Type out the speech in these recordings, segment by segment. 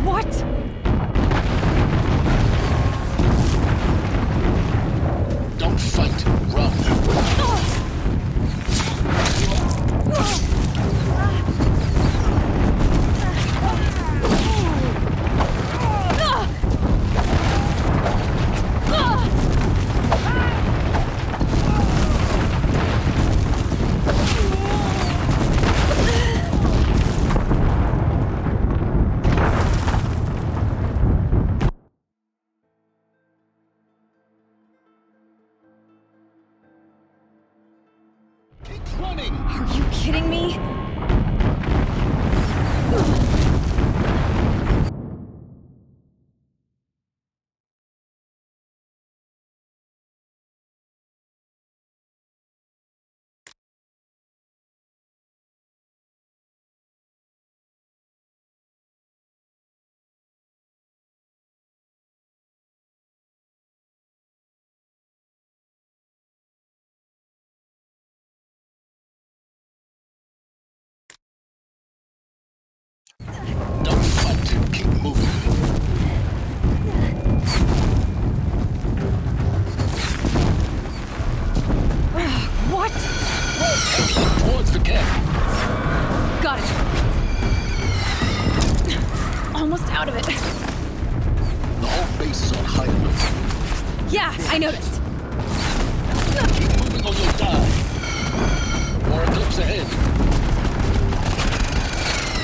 What? Don't fight, run. Keep running! Are you kidding me? Don't fight, keep moving. What? Head towards the camp. Got it. Almost out of it. The whole base is on high alert. Yeah, I noticed. Keep moving or you'll die. More eclipse ahead.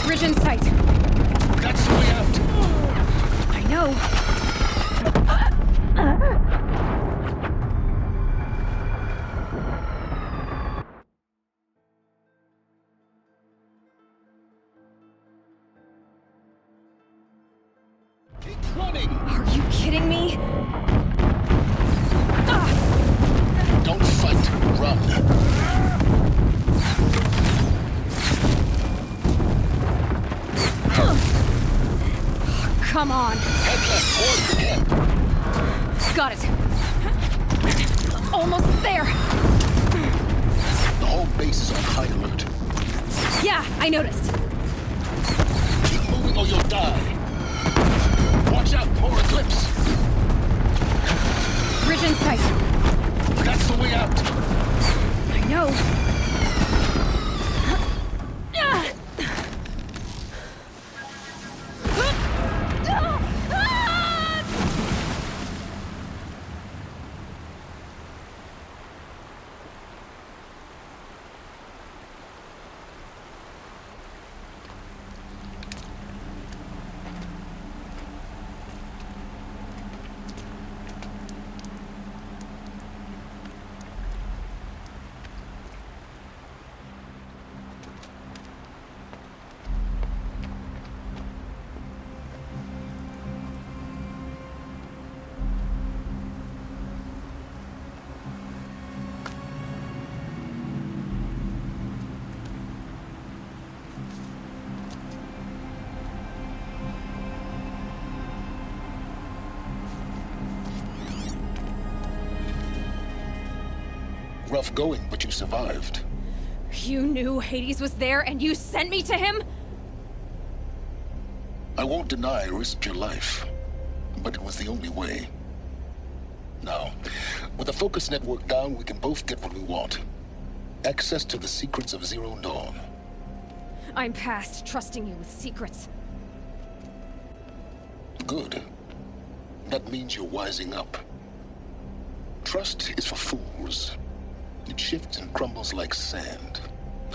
Bridge in sight. That's the way out. I know. Keep running. Are you kidding me? Don't fight, run. Come on. Head left towards the camp. Got it. Almost there. The whole base is on high alert. Yeah, I noticed. Keep moving or you'll die. Watch out, more eclipse. Bridge in sight. That's the way out. I know. Rough going, but you survived. You knew Hades was there and you sent me to him? I won't deny I risked your life, but it was the only way. Now, with the focus network down, we can both get what we want. Access to the secrets of Zero Dawn. I'm past trusting you with secrets. Good. That means you're wising up. Trust is for fools. It shifts and crumbles like sand.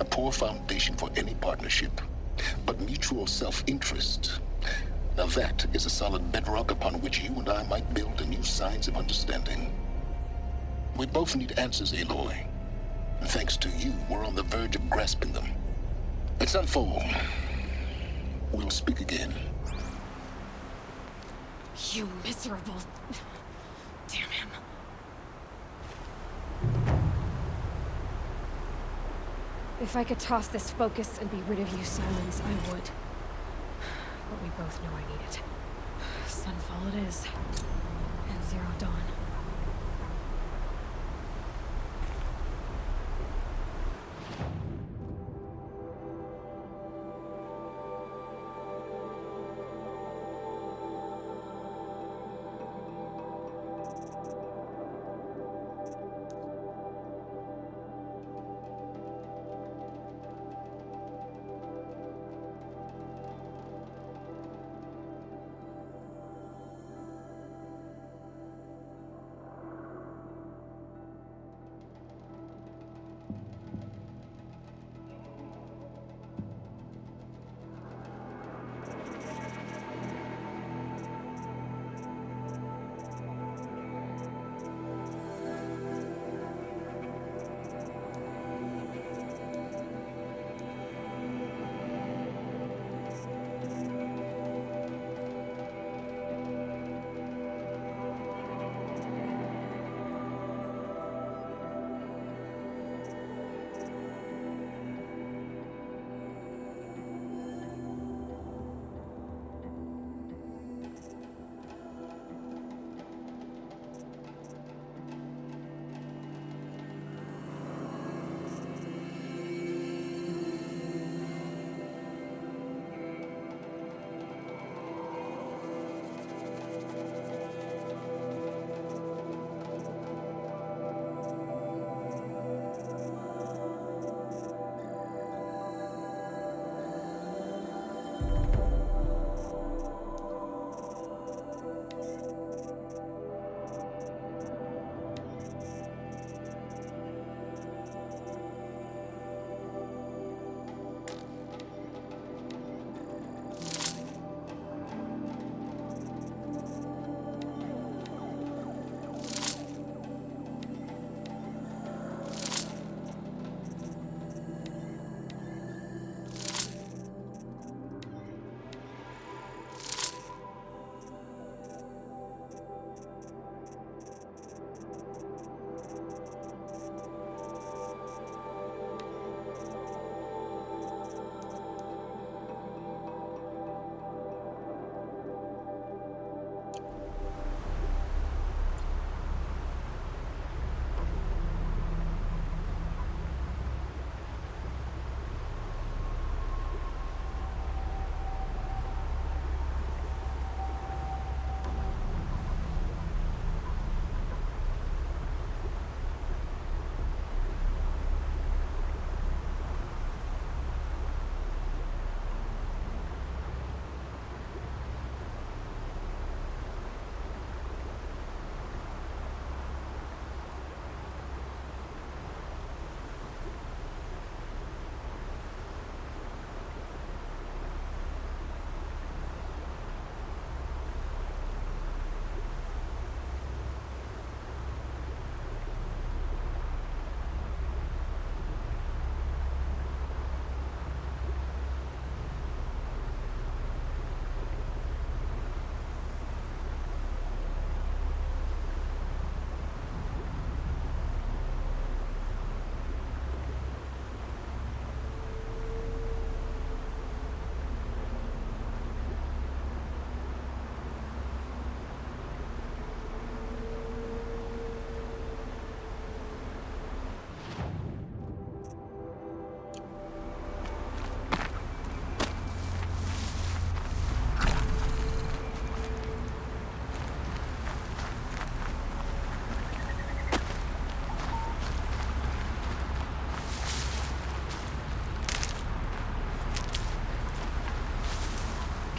A poor foundation for any partnership. But mutual self-interest, now that is a solid bedrock upon which you and I might build a new science of understanding. We both need answers, Aloy. And thanks to you, we're on the verge of grasping them. Let's unfold. We'll speak again. You miserable... Damn him. If I could toss this focus and be rid of you, Silence, I would. But we both know I need it. Sunfall it is. And Zero Dawn.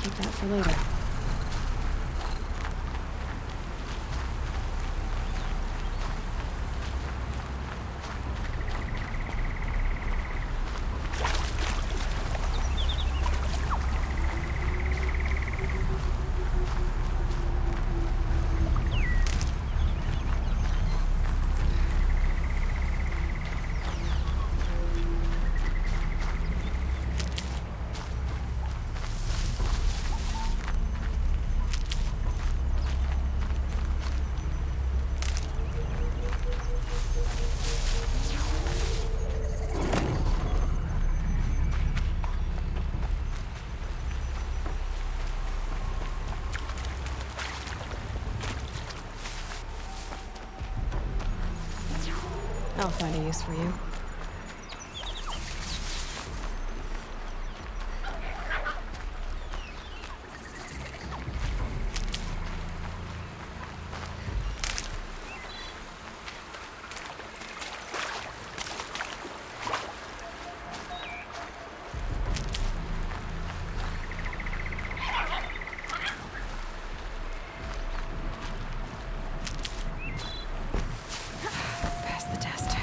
Keep that for later. I'll find a use for you. Pass the test.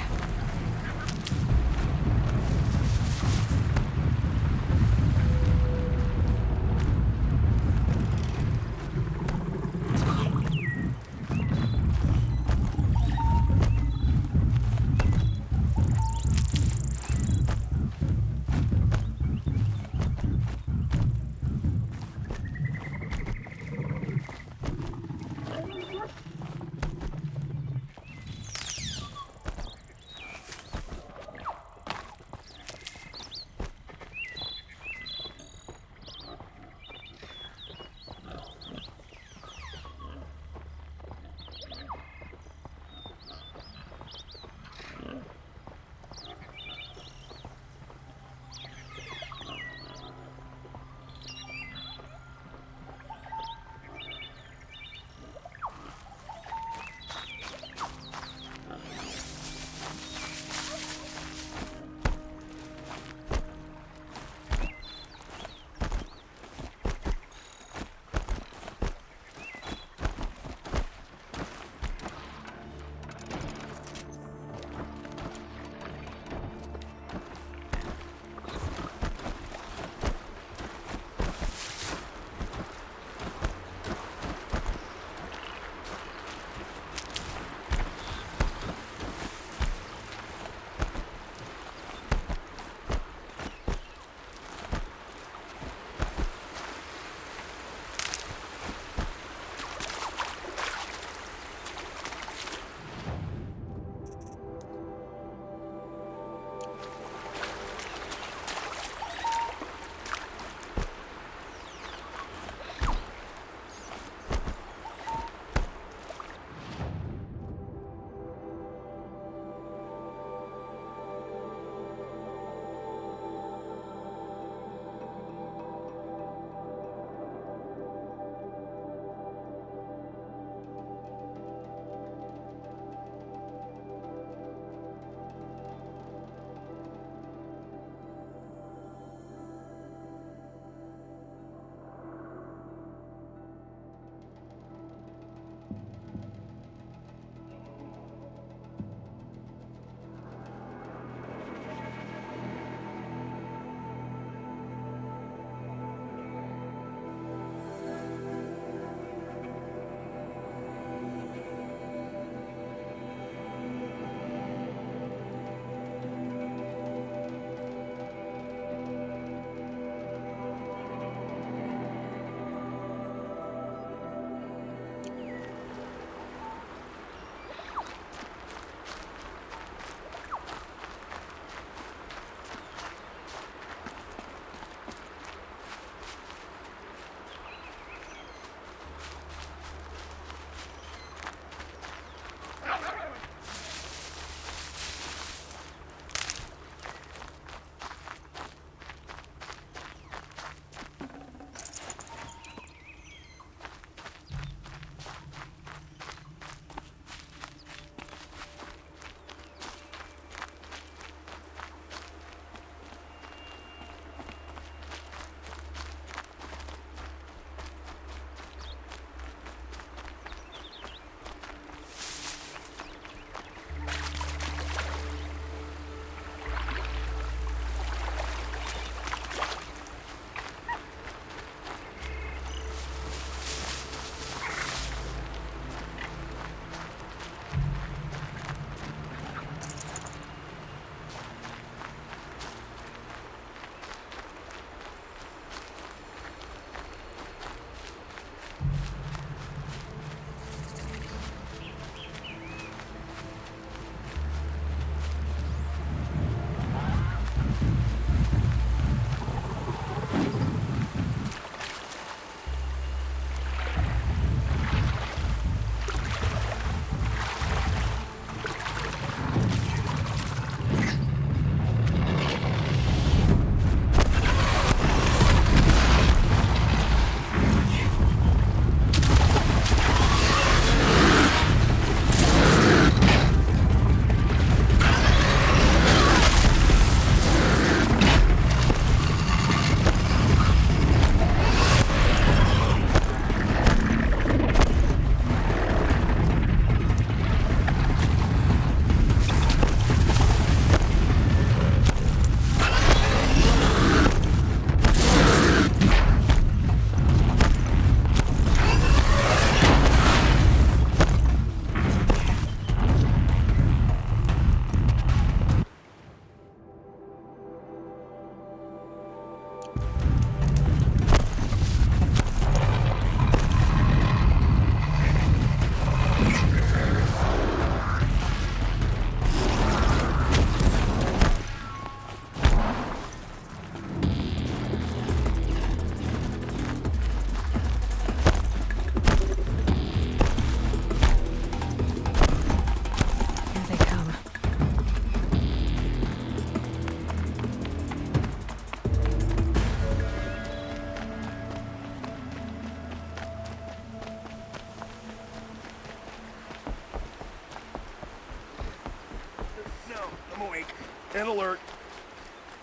And alert.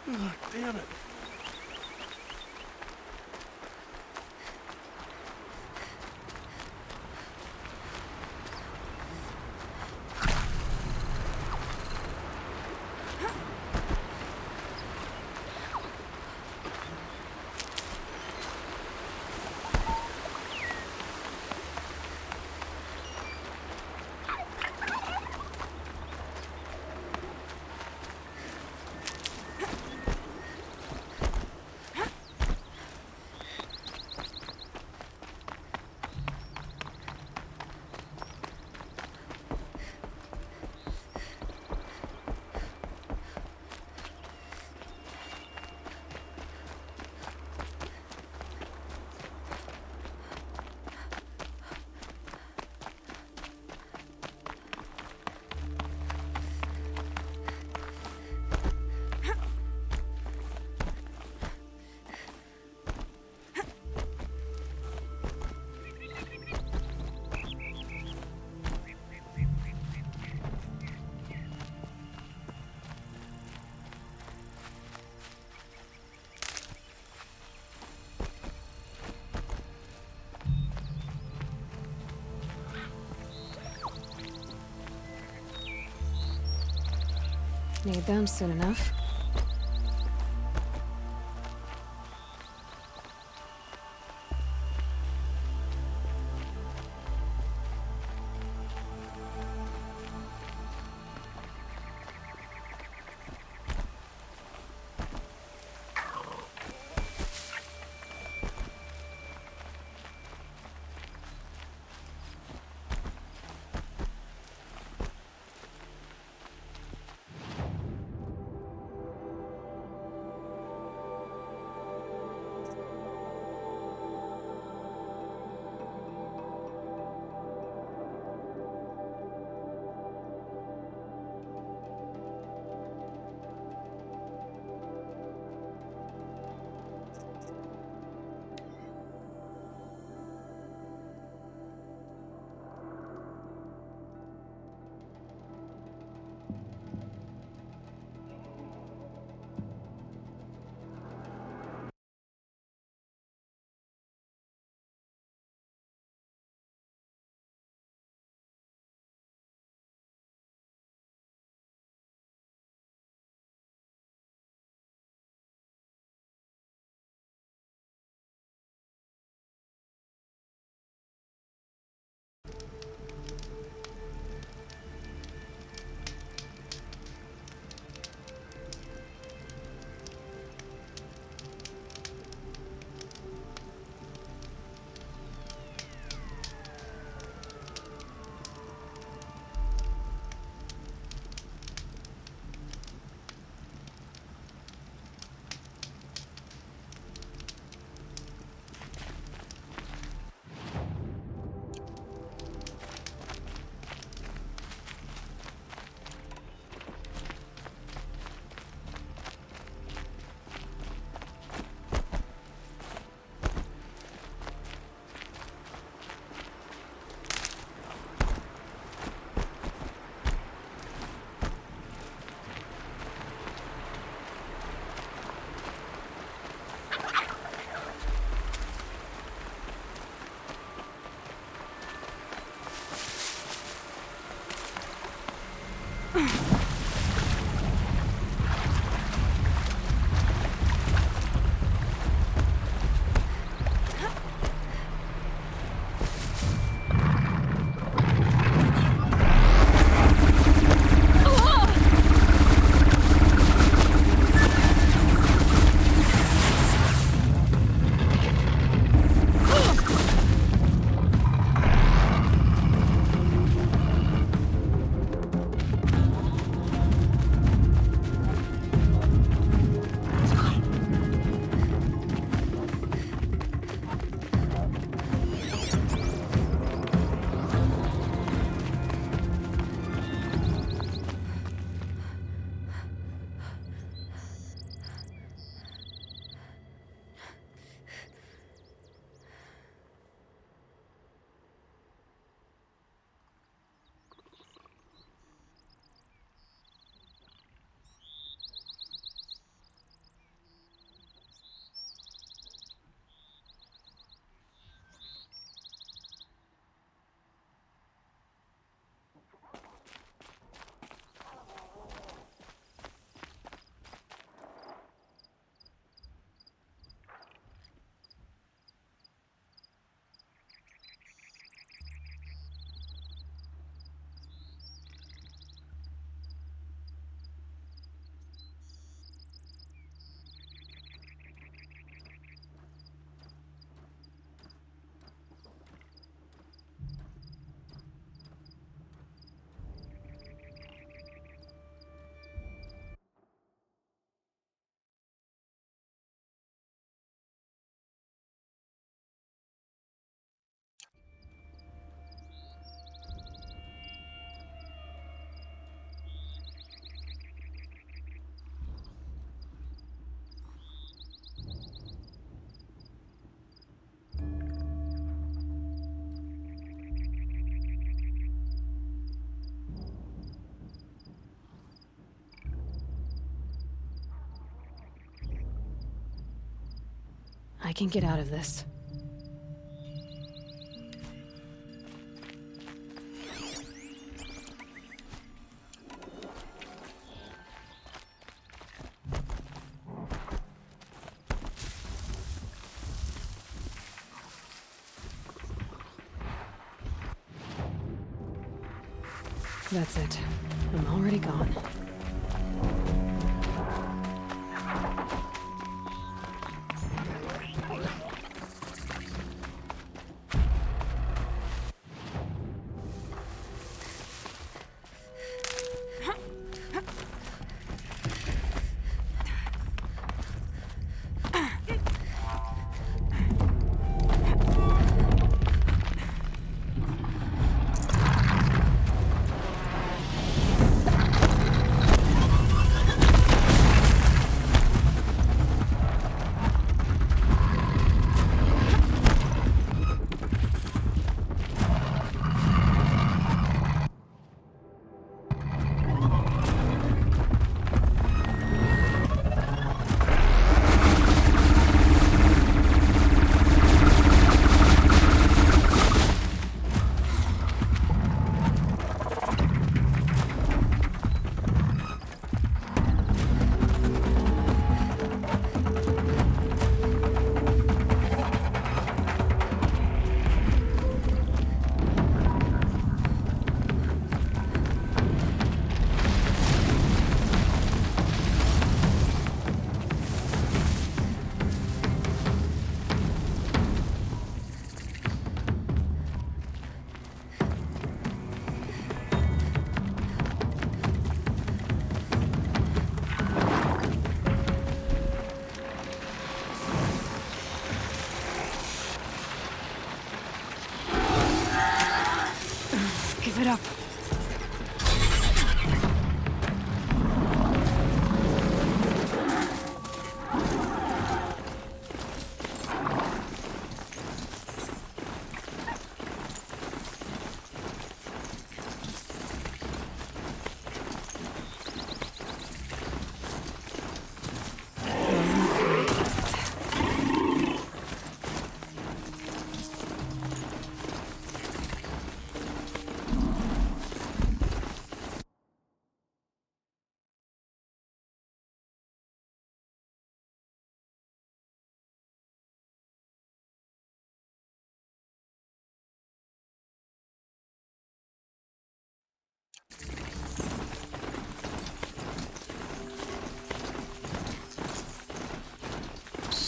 Ugh, damn it. Need them soon enough. I can get out of this. That's it. I'm already gone. Give it up.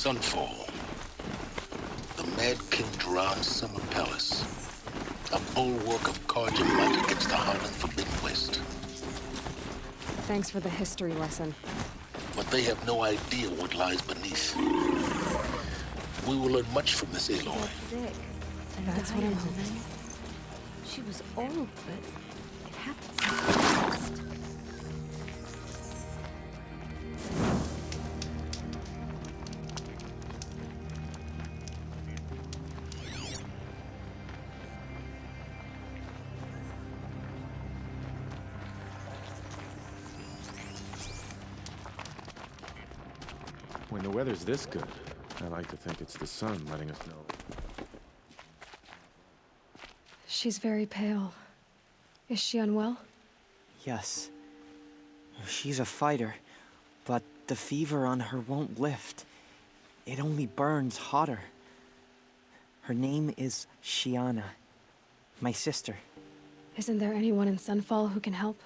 Sunfall. The Mad King Duran's summer palace. A bulwark of Carja might against the howling Forbidden West. Thanks for the history lesson. But they have no idea what lies beneath. We will learn much from this Aloy. Sick. That's what I'm hoping. She was old, but it happened so fast. When the weather's this good, I like to think it's the sun letting us know. She's very pale. Is she unwell? Yes. She's a fighter, but the fever on her won't lift. It only burns hotter. Her name is Shiana, my sister. Isn't there anyone in Sunfall who can help?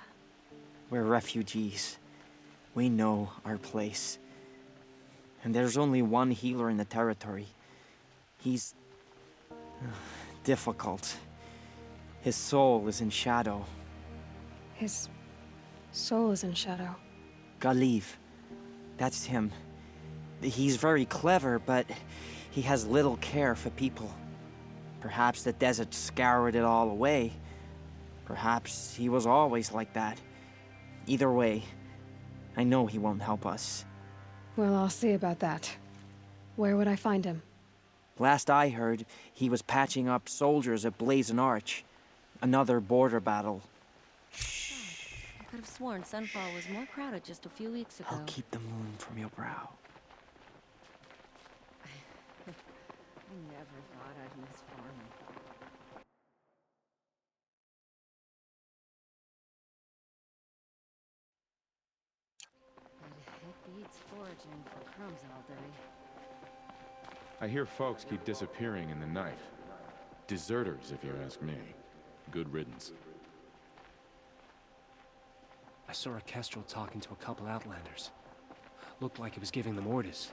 We're refugees. We know our place. And there's only one healer in the territory. He's difficult. His soul is in shadow. His soul is in shadow. Galiv. That's him. He's very clever, but he has little care for people. Perhaps the desert scoured it all away. Perhaps he was always like that. Either way, I know he won't help us. Well, I'll see about that. Where would I find him? Last I heard, he was patching up soldiers at Blazon Arch. Another border battle. I could have sworn Sunfall was more crowded just a few weeks ago. I'll keep the moon from your brow. Never thought I'd miss farming. But it beats foraging for crumbs all day. I hear folks keep disappearing in the night. Deserters, if you ask me. Good riddance. I saw a kestrel talking to a couple Outlanders. Looked like he was giving them orders.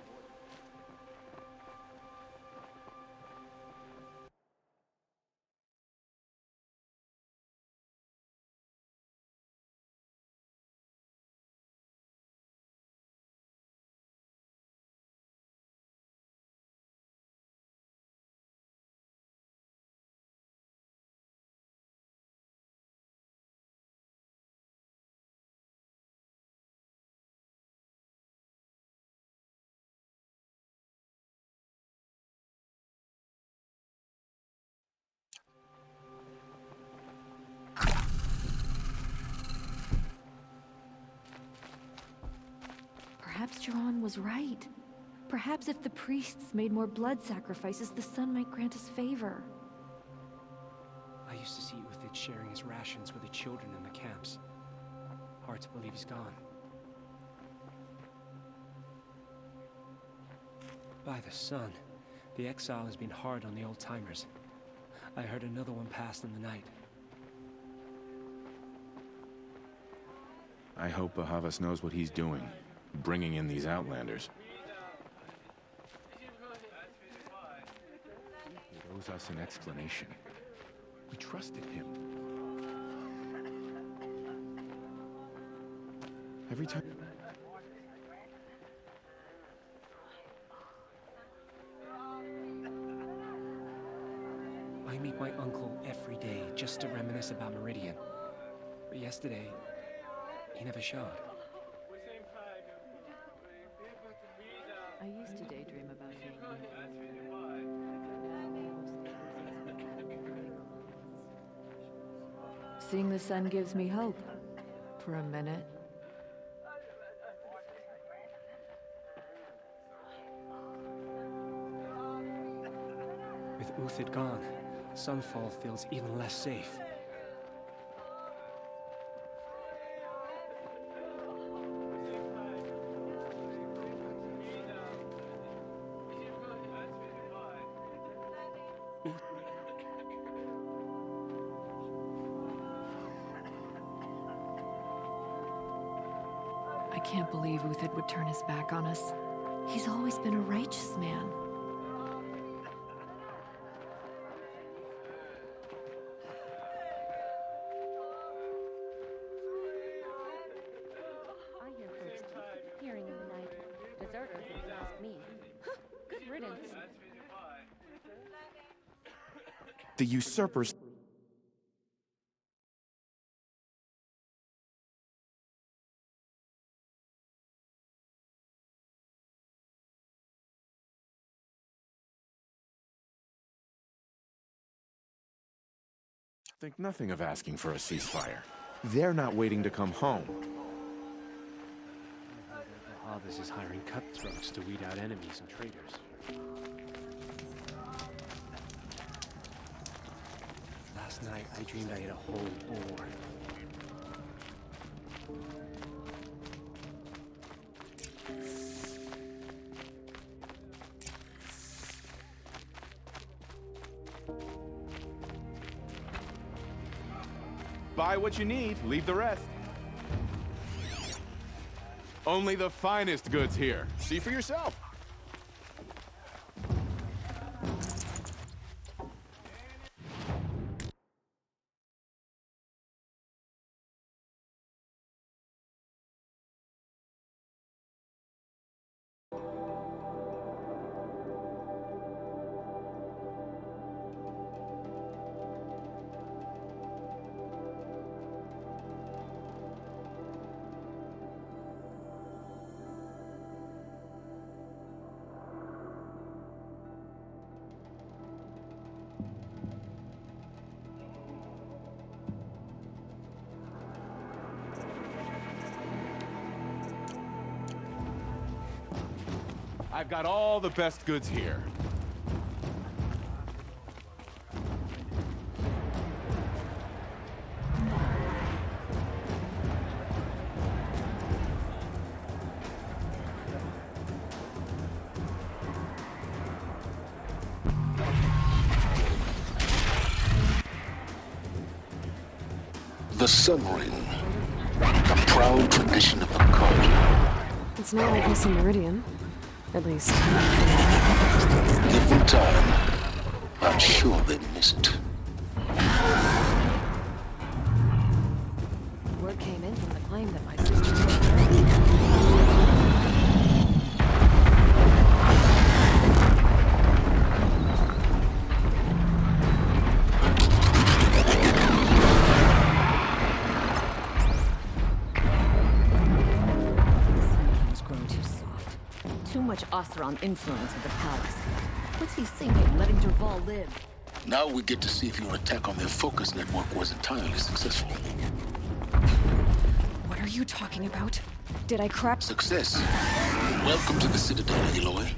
Perhaps Jiran was right. Perhaps if the priests made more blood sacrifices, the sun might grant us favor. I used to see Uthid sharing his rations with the children in the camps. Hard to believe he's gone. By the sun, the exile has been hard on the old-timers. I heard another one passed in the night. I hope Bahavas knows what he's doing, bringing in these Outlanders. He owes us an explanation. We trusted him. Every time... I meet my uncle every day just to reminisce about Meridian. But yesterday, he never showed. I used to daydream about you. Seeing the sun gives me hope. For a minute. With Uthid gone, Sunfall feels even less safe. I can't believe Uthid would turn his back on us. He's always been a righteous man. I hear folks keep disappearing in the night. Deserters, if you ask me. Good riddance. The usurpers... Think nothing of asking for a ceasefire. They're not waiting to come home. Bahavas is hiring cutthroats to weed out enemies and traitors. Last night, I dreamed I ate a whole boar. Buy what you need, leave the rest. Only the finest goods here. See for yourself. I've got all the best goods here. The Sun Ring. A proud tradition of the cult. It's not like this in Meridian. At least. Give them time. I'm sure they miss it. Word came in from the claim that my sister took care Too much Oseram influence at the palace. What's he thinking, letting Dervahl live? Now we get to see if your attack on their focus network was entirely successful. What are you talking about? Did I crap? Success. Welcome to the Citadel, Aloy.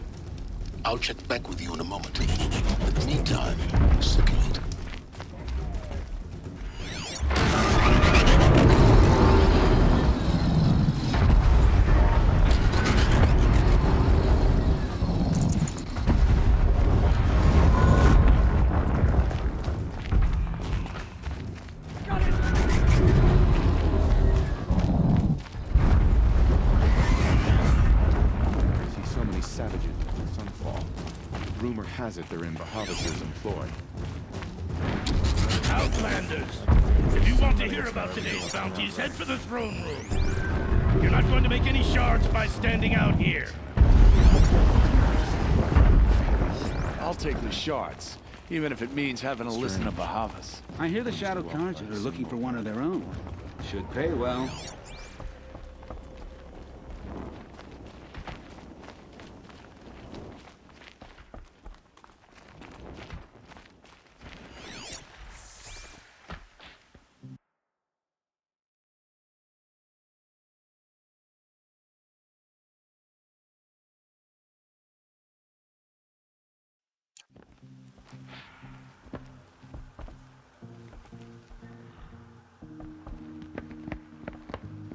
I'll check back with you in a moment. In the meantime, circulate. Has it they're in Bahavas' employ. Outlanders! If you want to hear about today's bounties, head for the throne room. You're not going to make any shards by standing out here. I'll take the shards, even if it means having to listen to Bahavas. I hear the Shadow Cards are looking for one of their own. Should pay well.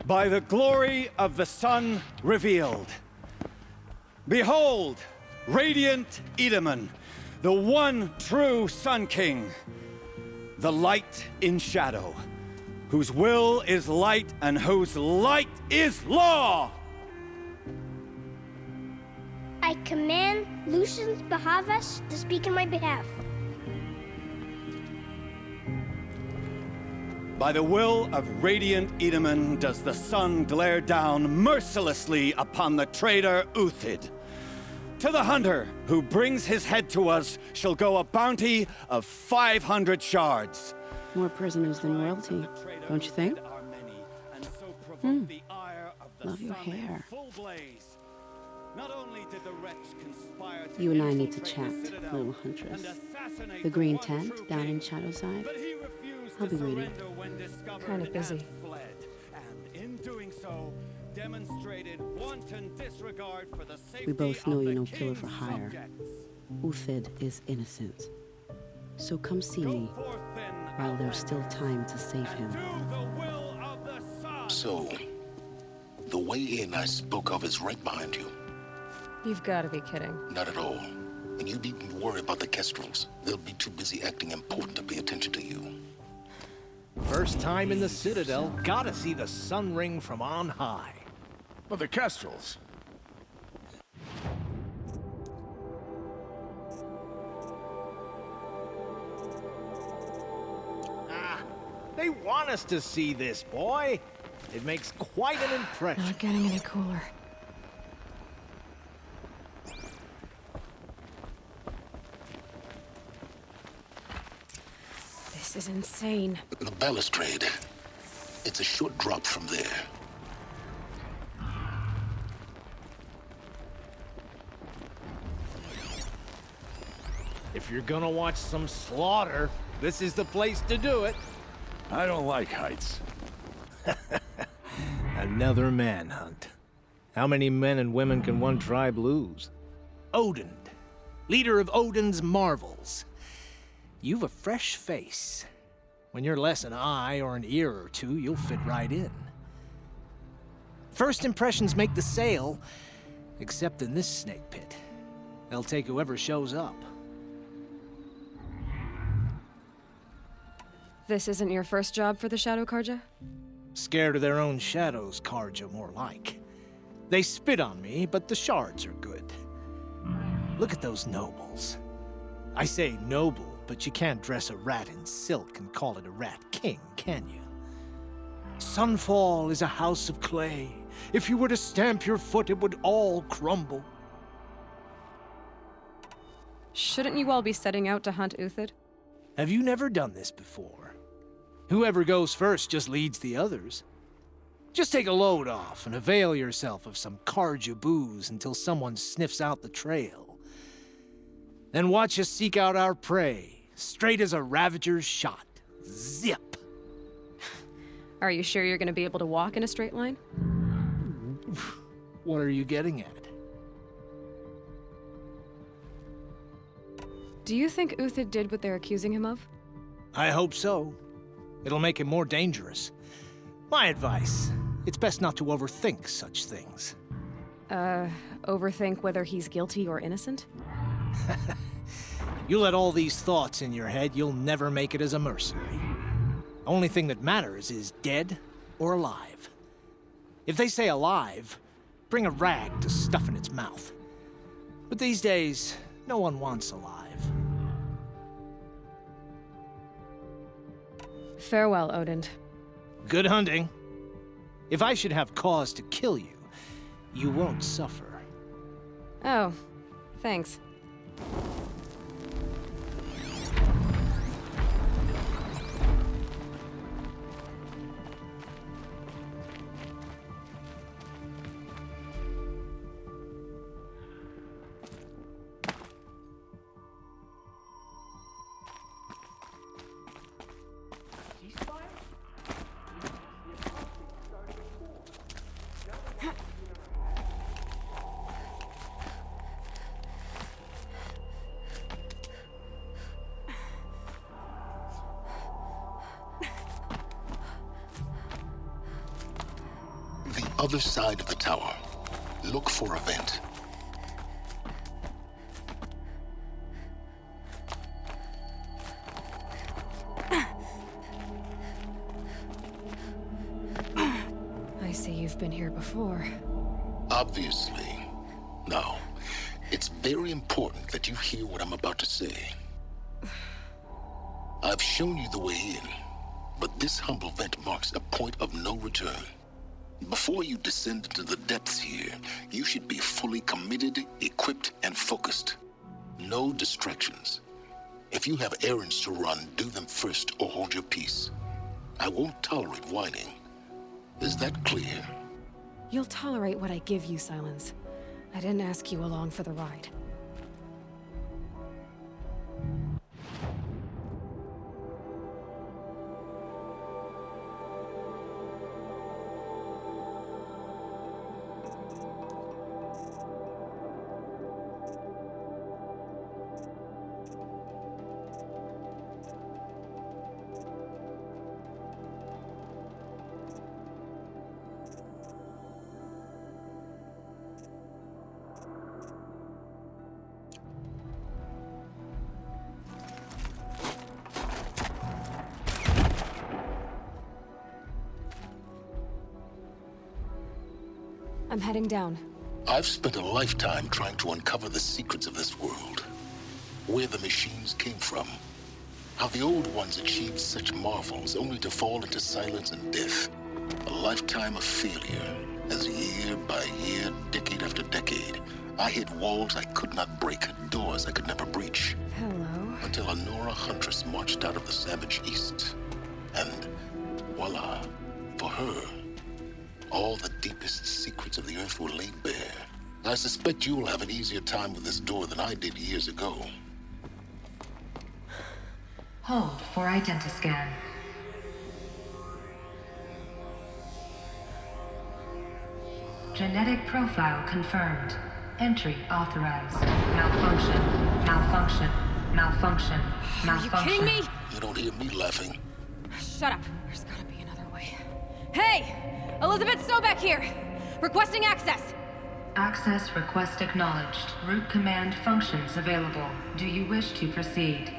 By the glory of the sun revealed. Behold, radiant Edaman, the one true Sun King, the light in shadow, whose will is light and whose light is law! I command Lucius Bahavas to speak in my behalf. By the will of radiant Edaman does the sun glare down mercilessly upon the traitor Uthid. To the hunter who brings his head to us shall go a bounty of 500 shards. More prisoners than royalty, don't you think? Love your hair. You and I need to chat, little huntress. The green tent down in Shadowside. I'll be waiting. Kind of busy. We both know you're no killer for hire. Uthid is innocent. So come see me while there's still time to save him. So, the way in I spoke of is right behind you. You've got to be kidding. Not at all. And you needn't worry about the Kestrels. They'll be too busy acting important to pay attention to you. First time in the Citadel, gotta see the Sun Ring from on high. But the Kestrels. They want us to see this, boy. It makes quite an impression. Not getting any cooler. This is insane. The balustrade. It's a short drop from there. If you're gonna watch some slaughter, this is the place to do it. I don't like heights. Another manhunt. How many men and women can one tribe lose? Odin, leader of Odin's marvels. You've a fresh face. When you're less an eye or an ear or two, you'll fit right in. First impressions make the sale, except in this snake pit. They'll take whoever shows up. This isn't your first job for the Shadow Karja? Scared of their own shadows, Karja, more like. They spit on me, but the shards are good. Look at those nobles. I say noble, but you can't dress a rat in silk and call it a rat king, can you? Sunfall is a house of clay. If you were to stamp your foot, it would all crumble. Shouldn't you all be setting out to hunt Uthid? Have you never done this before? Whoever goes first just leads the others. Just take a load off and avail yourself of some Karja booze until someone sniffs out the trail. Then watch us seek out our prey, straight as a Ravager's shot. Zip! Are you sure you're gonna be able to walk in a straight line? What are you getting at? Do you think Uthid did what they're accusing him of? I hope so. It'll make him more dangerous. My advice, it's best not to overthink such things. Overthink whether he's guilty or innocent? You let all these thoughts in your head, you'll never make it as a mercenary. Only thing that matters is dead or alive. If they say alive, bring a rag to stuff in its mouth. But these days, no one wants alive. Farewell, Odin. Good hunting. If I should have cause to kill you, you won't suffer. Oh, thanks. Other side of the tower. Look for a vent. I see you've been here before. Obviously. Now, it's very important that you hear what I'm about to say. I've shown you the way in, but this humble vent marks a point of no return. Before you descend into the depths here, you should be fully committed, equipped, and focused. No distractions. If you have errands to run, do them first or hold your peace. I won't tolerate whining. Is that clear? You'll tolerate what I give you, Silence. I didn't ask you along for the ride. I'm heading down. I've spent a lifetime trying to uncover the secrets of this world. Where the machines came from. How the old ones achieved such marvels only to fall into silence and death. A lifetime of failure, as year by year, decade after decade, I hit walls I could not break, doors I could never breach. Hello. Until a Nora huntress marched out of the savage east. And voila, for her, all the deepest secrets of the Earth were laid bare. I suspect you'll have an easier time with this door than I did years ago. Hold for identiscan. Genetic profile confirmed. Entry authorized. Malfunction. Malfunction. Malfunction. Malfunction. Are you kidding me? You don't hear me laughing. Shut up. There's gotta be another way. Hey! Elizabeth Sobek here! Requesting access! Access request acknowledged. Root command functions available. Do you wish to proceed?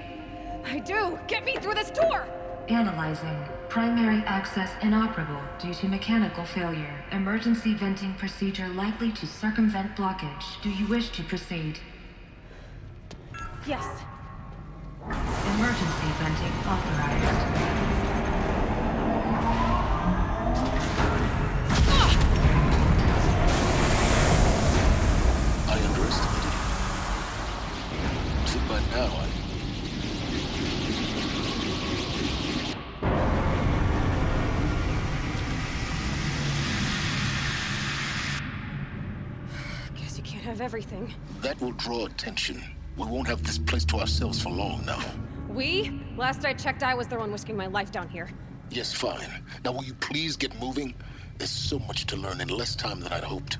I do! Get me through this door! Analyzing. Primary access inoperable due to mechanical failure. Emergency venting procedure likely to circumvent blockage. Do you wish to proceed? Yes. Emergency venting authorized. I underestimated you. See, by now, Guess you can't have everything. that will draw attention. We won't have this place to ourselves for long now. We? Last I checked, I was the one risking my life down here. Yes, fine. Now will you please get moving? There's so much to learn in less time than I'd hoped.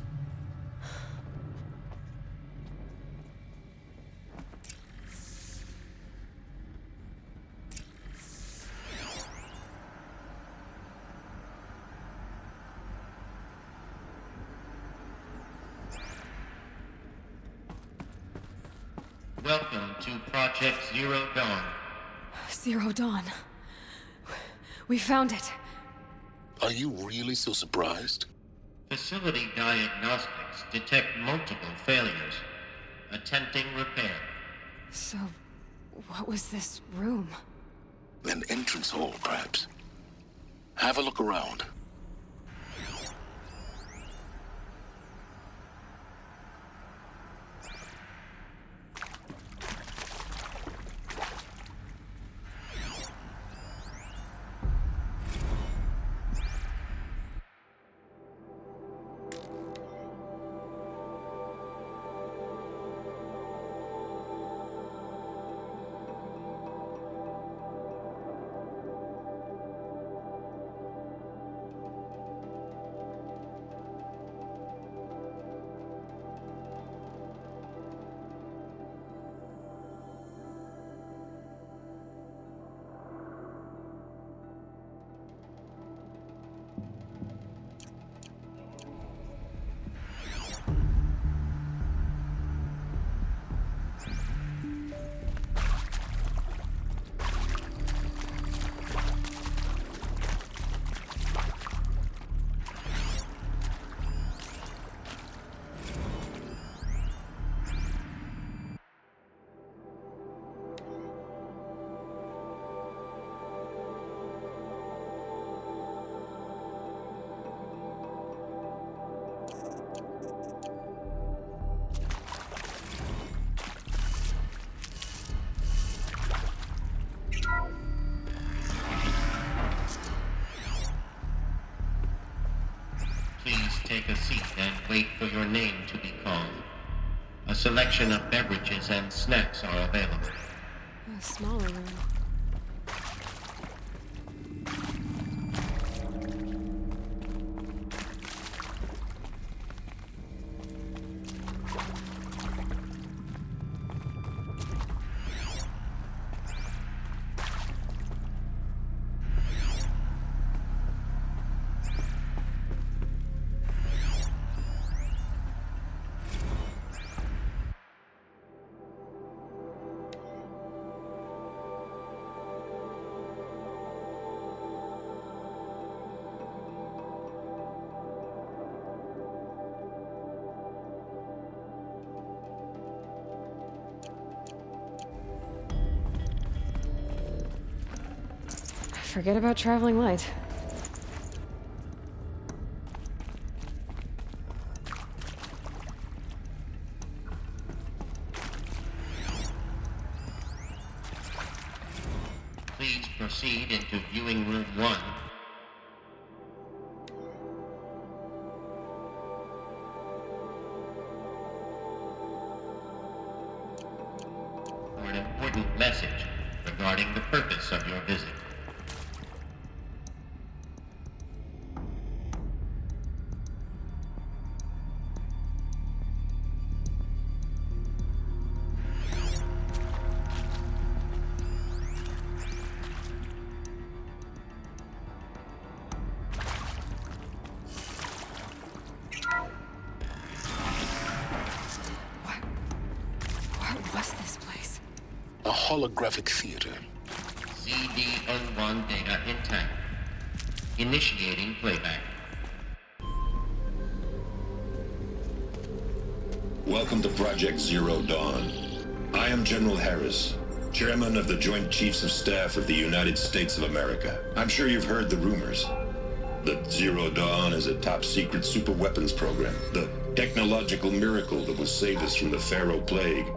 Welcome to Project Zero Dawn. Zero Dawn. We found it. Are you really so surprised? Facility diagnostics detect multiple failures. Attempting repair. So, what was this room? An entrance hall, perhaps. Have a look around. Please take a seat and wait for your name to be called. A selection of beverages and snacks are available. A smaller room. Forget about traveling light. Please proceed into viewing room 1. For an important message regarding the purpose of your visit. A holographic theater. ED-01 data intact. Initiating playback. Welcome to Project Zero Dawn. I am General Harris, Chairman of the Joint Chiefs of Staff of the United States of America. I'm sure you've heard the rumors that Zero Dawn is a top-secret superweapons program, the technological miracle that will save us from the Pharaoh Plague,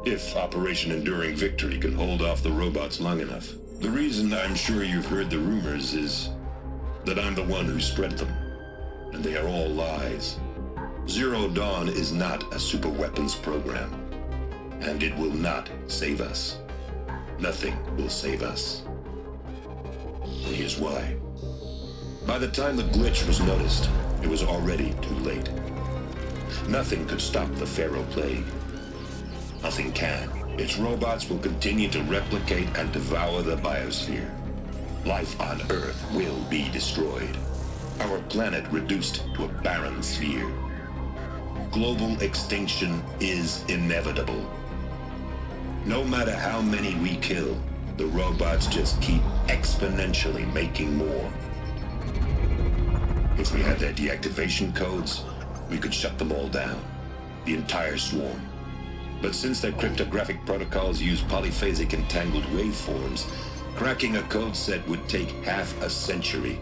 if Operation Enduring Victory can hold off the robots long enough. The reason I'm sure you've heard the rumors is that I'm the one who spread them, and they are all lies. Zero Dawn is not a superweapons program, and it will not save us. Nothing will save us. And here's why. By the time the glitch was noticed, it was already too late. Nothing could stop the Pharaoh Plague. Nothing can. Its robots will continue to replicate and devour the biosphere. Life on Earth will be destroyed. Our planet reduced to a barren sphere. Global extinction is inevitable. No matter how many we kill, the robots just keep exponentially making more. If we had their deactivation codes, we could shut them all down, the entire swarm. But since their cryptographic protocols use polyphasic entangled waveforms, cracking a code set would take half a century.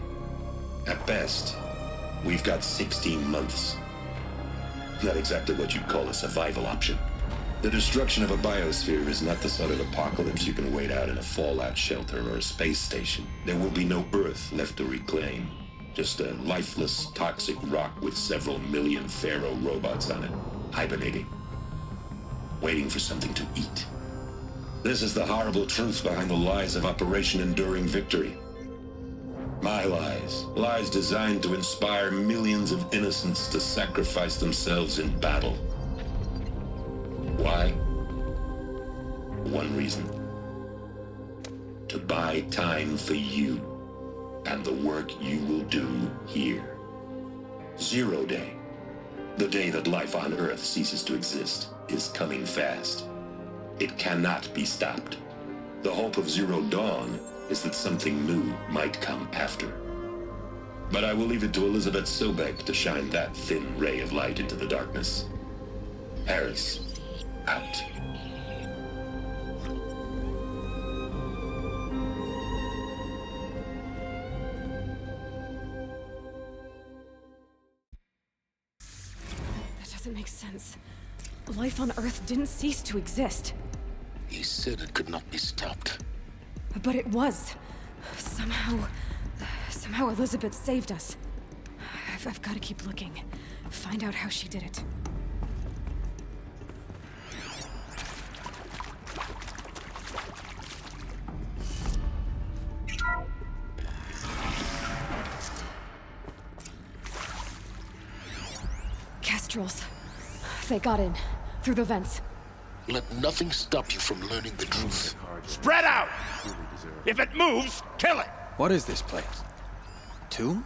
At best, we've got 16 months. Not exactly what you'd call a survival option. The destruction of a biosphere is not the sort of apocalypse you can wait out in a fallout shelter or a space station. There will be no Earth left to reclaim. Just a lifeless, toxic rock with several million Pharaoh robots on it, hibernating, waiting for something to eat. This is the horrible truth behind the lies of Operation Enduring Victory. My lies. Lies designed to inspire millions of innocents to sacrifice themselves in battle. Why? One reason. To buy time for you and the work you will do here. Zero Day, the day that life on Earth ceases to exist, is coming fast. It cannot be stopped. The hope of Zero Dawn is that something new might come after. But I will leave it to Elizabeth Sobek to shine that thin ray of light into the darkness. Harris, out. That doesn't make sense. Life on Earth didn't cease to exist. He said it could not be stopped. But it was. Somehow Elizabeth saved us. I've got to keep looking. Find out how she did it. Kestrels. They got in. Through the vents. Let nothing stop you from learning the truth. Spread out! If it moves, kill it! What is this place? Tomb?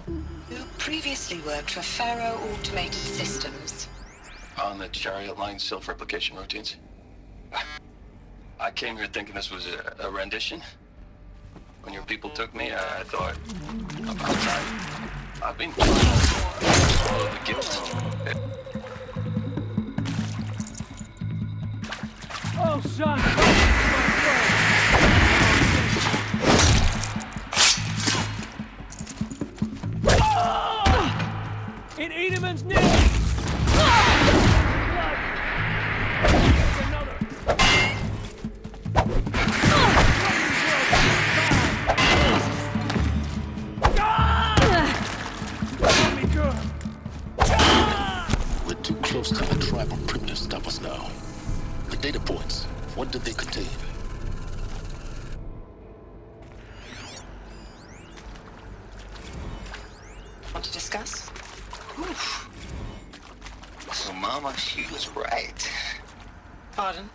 Who previously worked for Pharaoh Automated Systems? On the Chariot Line self-replication routines. I came here thinking this was a rendition. When your people took me, I thought, I've been trying to swallow the guilt. Oh, son! In Edelman's name! We're too close to the tribal crypt to stop us now. The data points, what did they contain? Want to discuss? Oof. So Mama, she was right. Pardon?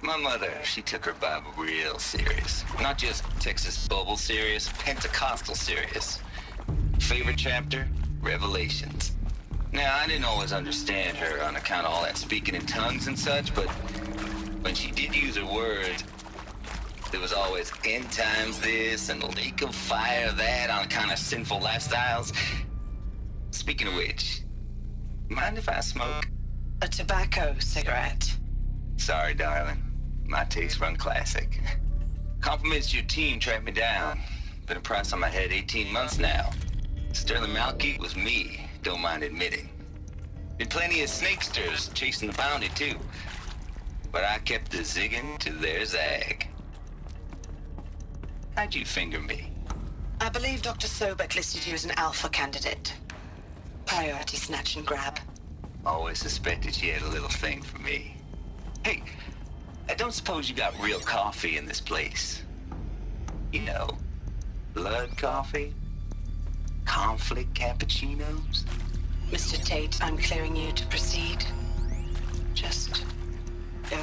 My mother, she took her Bible real serious. Not just Texas bubble serious, Pentecostal serious. Favorite chapter? Revelations. Now, I didn't always understand her on account of all that speaking in tongues and such, but when she did use her words, there was always end times this and lake of fire that on account of sinful lifestyles. Speaking of which, mind if I smoke? A tobacco cigarette. Sorry, darling. My tastes run classic. Compliments to your team tracked me down. Been a price on my head 18 months now. Sterling Malky was me, don't mind admitting. Been plenty of snakesters chasing the bounty too. But I kept the zigging to their zag. How'd you finger me? I believe Dr. Sobek listed you as an alpha candidate. Priority snatch and grab. Always suspected she had a little thing for me. Hey, I don't suppose you got real coffee in this place. You know, blood coffee? Conflict cappuccinos? Mr. Tate, I'm clearing you to proceed. Just go.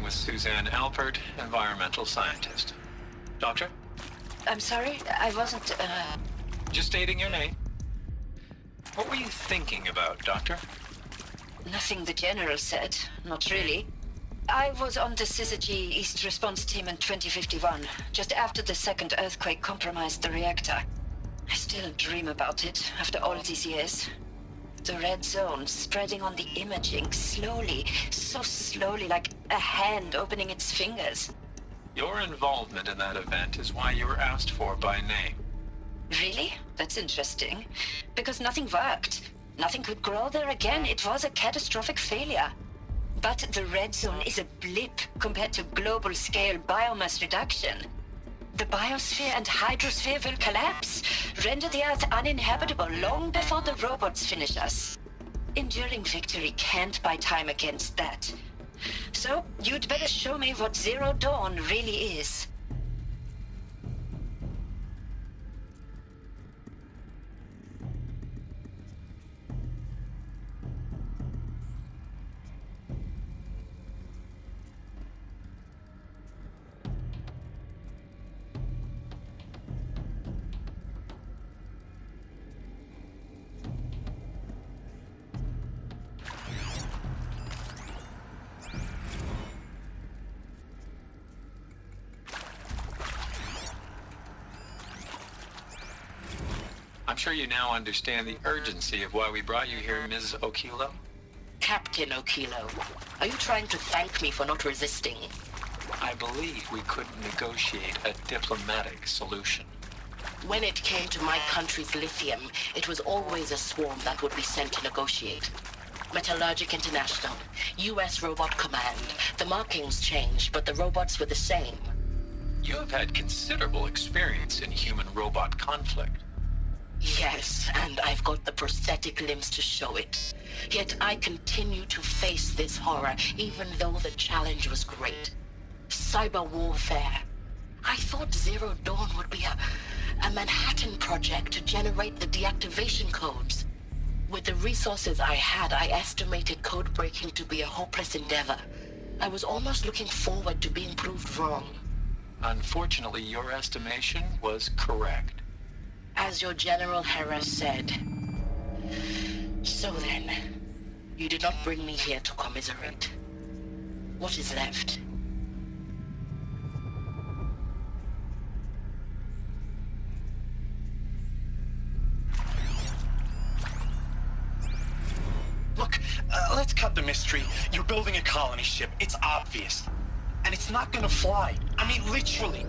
With Suzanne Alpert, environmental scientist. Doctor? I'm sorry, I wasn't, Just stating your name. What were you thinking about, Doctor? Nothing the General said. Not really. I was on the Syzygy East Response Team in 2051, just after the second earthquake compromised the reactor. I still dream about it, after all these years. The red zone spreading on the imaging, slowly, so slowly, like a hand opening its fingers. Your involvement in that event is why you were asked for by name. Really? That's interesting. Because nothing worked. Nothing could grow there again. It was a catastrophic failure. But the red zone is a blip compared to global-scale biomass reduction. The biosphere and hydrosphere will collapse, render the Earth uninhabitable long before the robots finish us. Enduring victory can't buy time against that. So, you'd better show me what Zero Dawn really is. I'm sure you now understand the urgency of why we brought you here, Ms. Okilo. Captain Okilo, are you trying to thank me for not resisting? I believe we couldn't negotiate a diplomatic solution. When it came to my country's lithium, it was always a swarm that would be sent to negotiate. Metallurgic International, U.S. Robot Command. The markings changed, but the robots were the same. You have had considerable experience in human-robot conflict. Yes, and I've got the prosthetic limbs to show it. Yet I continue to face this horror, even though the challenge was great. Cyber warfare. I thought Zero Dawn would be a Manhattan project to generate the deactivation codes. With the resources I had, I estimated code breaking to be a hopeless endeavor. I was almost looking forward to being proved wrong. Unfortunately, your estimation was correct. As your General Hera said. So then, you did not bring me here to commiserate. What is left? Look, let's cut the mystery. You're building a colony ship. It's obvious. And it's not gonna fly. I mean, literally.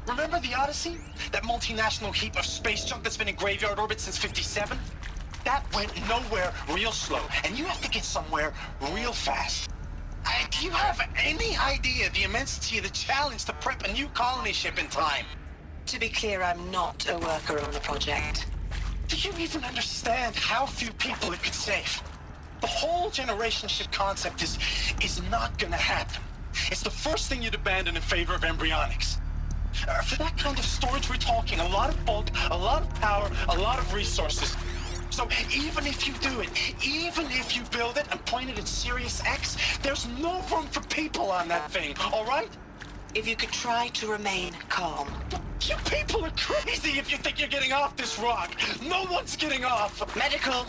Remember the Odyssey? That multinational heap of space junk that's been in graveyard orbit since '57? That went nowhere real slow, and you have to get somewhere real fast. Do you have any idea the immensity of the challenge to prep a new colony ship in time? To be clear, I'm not a worker on the project. Do you even understand how few people it could save? The whole generation ship concept is not gonna happen. It's the first thing you'd abandon in favor of embryonics. For that kind of storage we're talking a lot of bulk, a lot of power, a lot of resources. So even if you do it, even if you build it and point it at Sirius X, there's no room for people on that thing, all right? If you could try to remain calm. You people are crazy if you think you're getting off this rock. No one's getting off. Medical.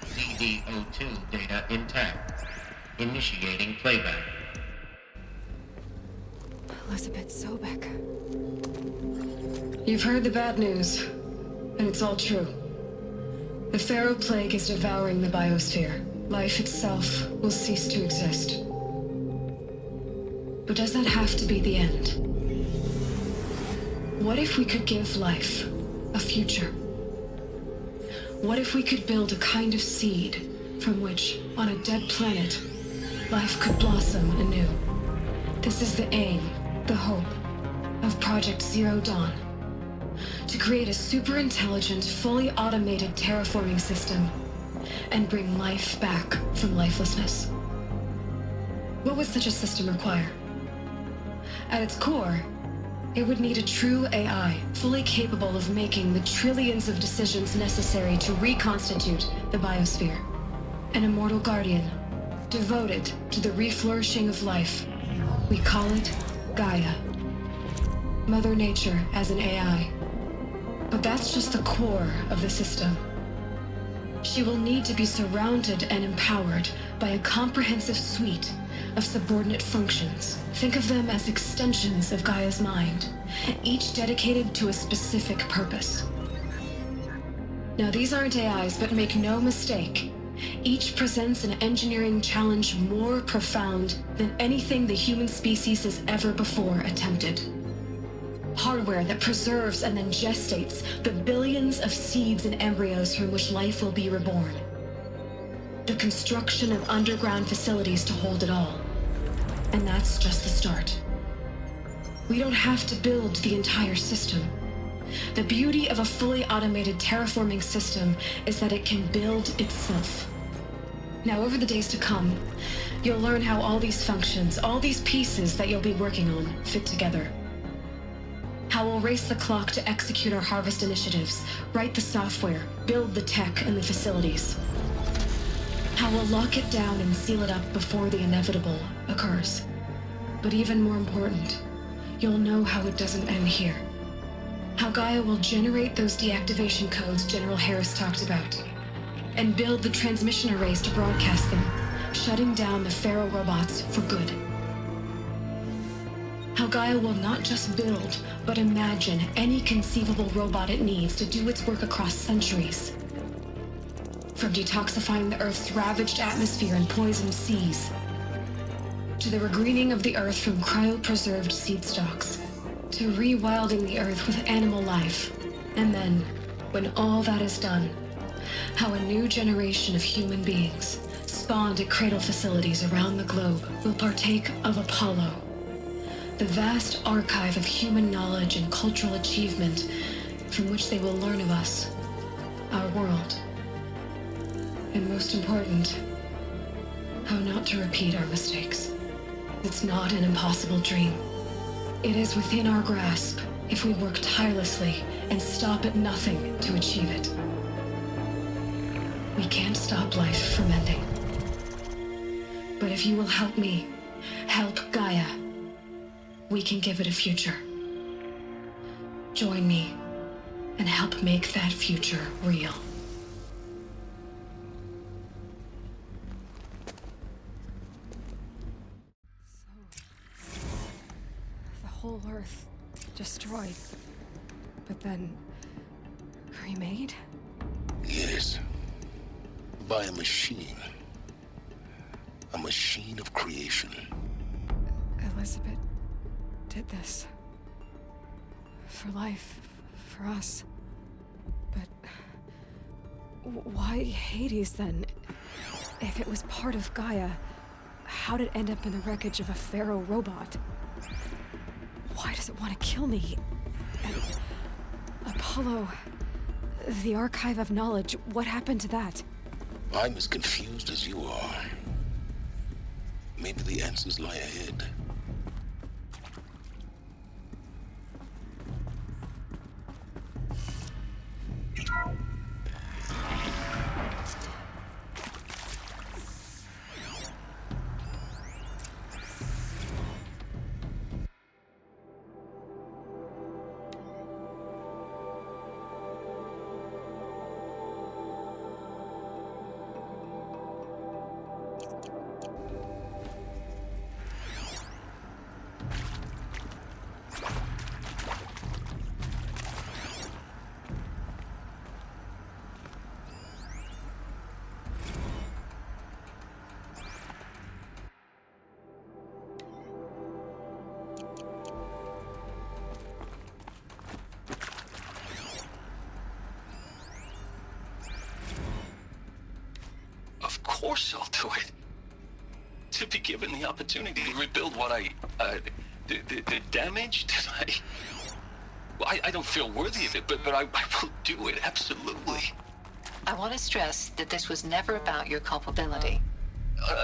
CD02 data intact. Initiating playback. Elizabeth Sobek. You've heard the bad news, and it's all true. The Pharaoh Plague is devouring the biosphere. Life itself will cease to exist. But does that have to be the end? What if we could give life a future? What if we could build a kind of seed from which, on a dead planet, life could blossom anew? This is the aim, the hope, of Project Zero Dawn. To create a super-intelligent, fully automated terraforming system and bring life back from lifelessness. What would such a system require? At its core, it would need a true AI, fully capable of making the trillions of decisions necessary to reconstitute the biosphere. An immortal guardian, devoted to the reflourishing of life. We call it Gaia. Mother Nature as an AI. But that's just the core of the system. She will need to be surrounded and empowered by a comprehensive suite of subordinate functions. Think of them as extensions of Gaia's mind, each dedicated to a specific purpose. Now, these aren't AIs, but make no mistake, each presents an engineering challenge more profound than anything the human species has ever before attempted. Hardware that preserves and then gestates the billions of seeds and embryos from which life will be reborn. The construction of underground facilities to hold it all. And that's just the start. We don't have to build the entire system. The beauty of a fully automated terraforming system is that it can build itself. Now, over the days to come, you'll learn how all these functions, all these pieces that you'll be working on, fit together. How we'll race the clock to execute our harvest initiatives, write the software, build the tech and the facilities. How we'll lock it down and seal it up before the inevitable occurs. But even more important, you'll know how it doesn't end here. How Gaia will generate those deactivation codes General Harris talked about, and build the transmission arrays to broadcast them, shutting down the Pharaoh robots for good. How Gaia will not just build, but imagine any conceivable robot it needs to do its work across centuries. From detoxifying the Earth's ravaged atmosphere and poisoned seas, to the regreening of the Earth from cryopreserved seed stalks, to rewilding the Earth with animal life. And then, when all that is done, how a new generation of human beings, spawned at cradle facilities around the globe, will partake of Apollo, the vast archive of human knowledge and cultural achievement from which they will learn of us, our world. And most important, how not to repeat our mistakes. It's not an impossible dream. It is within our grasp if we work tirelessly and stop at nothing to achieve it. We can't stop life from ending. But if you will help me, help Gaia, we can give it a future. Join me and help make that future real. The whole Earth destroyed, but then remade? Yes. By a machine. A machine of creation. Elizabeth did this. For life. For us. But why Hades then? If it was part of Gaia, how did it end up in the wreckage of a Pharaoh robot? Why does it want to kill me? And Apollo, the archive of knowledge, what happened to that? I'm as confused as you are. Maybe the answers lie ahead. course I'll do it. To be given the opportunity to rebuild what the damage that I don't feel worthy of it, but I will do it, absolutely. I want to stress that this was never about your culpability.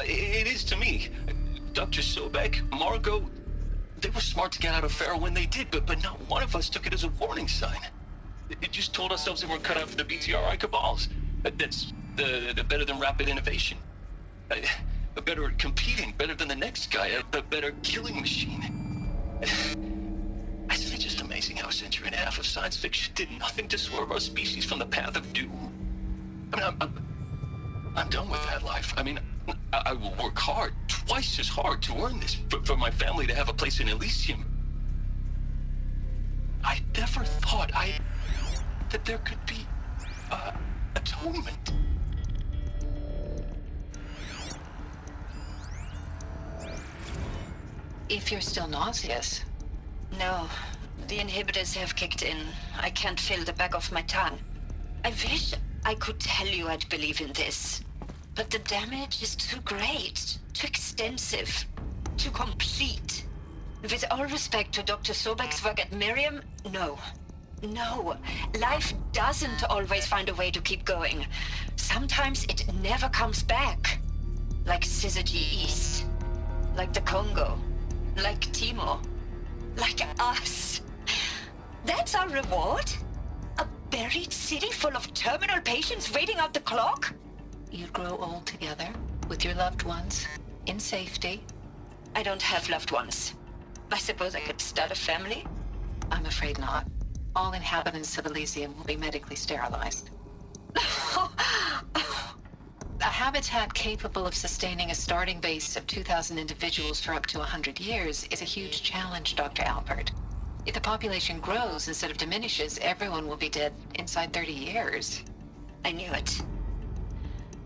It is to me. Dr. Sobek, Margot, they were smart to get out of Pharaoh when they did, but not one of us took it as a warning sign. It just told ourselves that we're cut out for the BTRI cabals. That's the better than rapid innovation. Better at competing, better than the next guy, a better killing machine. Isn't it just amazing how a century and a half of science fiction did nothing to swerve our species from the path of doom? I mean, I'm done with that life. I mean, I will work hard, twice as hard, to earn this, for my family to have a place in Elysium. I never thought that there could be atonement. If you're still nauseous. No, the inhibitors have kicked in. I can't feel the back of my tongue. I wish I could tell you I'd believe in this. But the damage is too great, too extensive, too complete. With all respect to Dr. Sobek's work at Miriam, no. No, life doesn't always find a way to keep going. Sometimes it never comes back. Like Syzygy East. Like the Congo. Like Timor. Like us. That's our reward? A buried city full of terminal patients waiting out the clock? You'd grow old together, with your loved ones, in safety. I don't have loved ones. I suppose I could start a family? I'm afraid not. All inhabitants of Elysium will be medically sterilized. A habitat capable of sustaining a starting base of 2,000 individuals for up to 100 years is a huge challenge, Dr. Albert. If the population grows instead of diminishes, everyone will be dead inside 30 years. I knew it.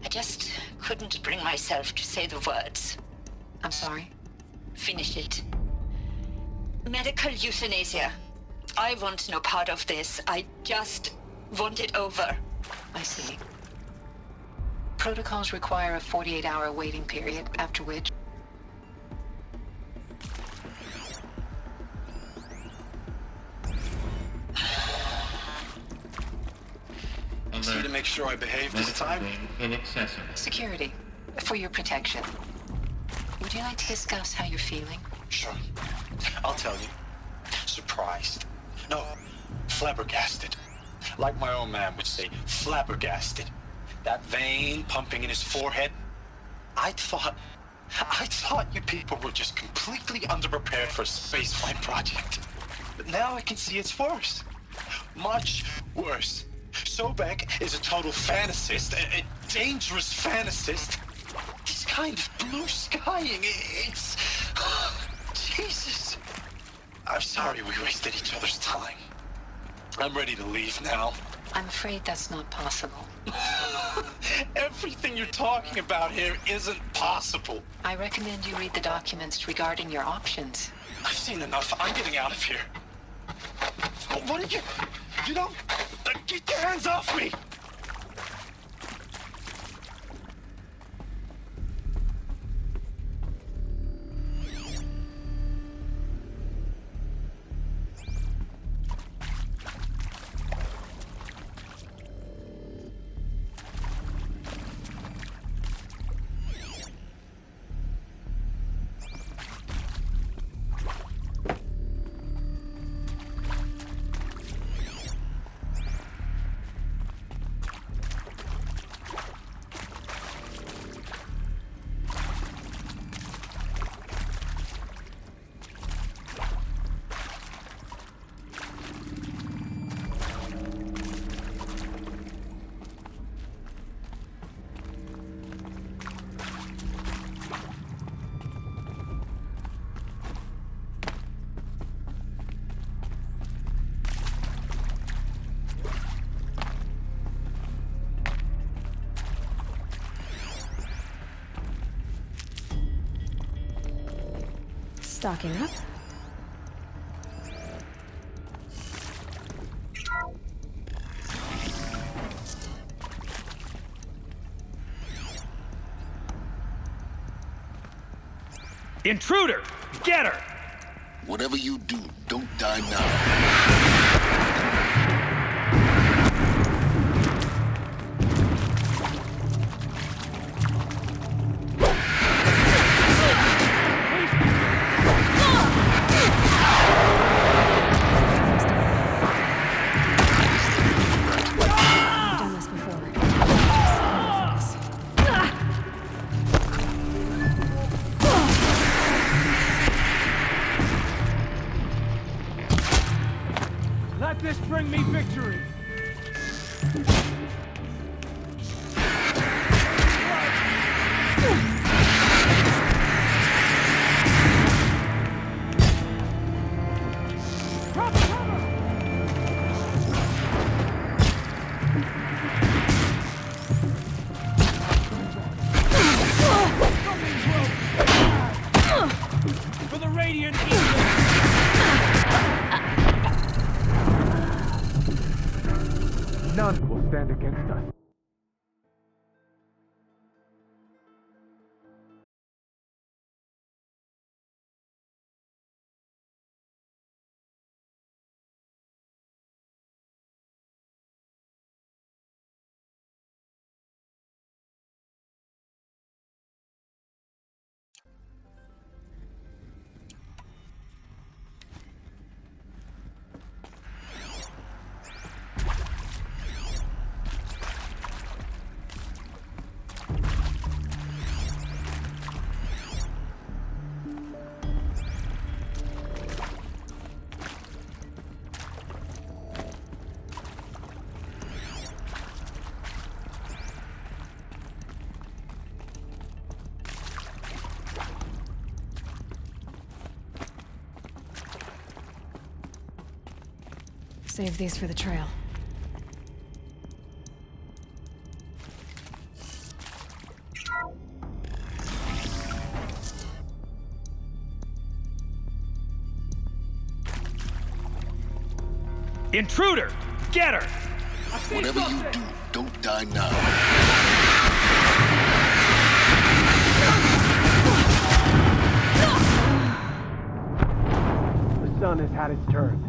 I just couldn't bring myself to say the words. I'm sorry? Finish it. Medical euthanasia. I want no part of this. I just want it over. I see. Protocols require a 48-hour waiting period, after which... Just need to make sure I behave this time. Inaccessible. Security, for your protection. Would you like to discuss how you're feeling? Sure. I'll tell you. Surprised. No, flabbergasted. Like my old man would say, flabbergasted. That vein pumping in his forehead. I thought you people were just completely underprepared for a spaceflight project. But now I can see it's worse. Much worse. Sobek is a total fantasist, a dangerous fantasist. He's kind of blue skying. It's... Jesus. I'm sorry we wasted each other's time. I'm ready to leave now. I'm afraid that's not possible. Everything you're talking about here isn't possible. I recommend you read the documents regarding your options. I've seen enough. I'm getting out of here. What are you... You don't... Get your hands off me! Stocking up. Intruder! Get her! Whatever you do, don't die now. Let this bring me victory! For the Radiant Eagle! None will stand against us. Save these for the trail. Intruder! Get her! Whatever you do, don't die now. The sun has had its turn.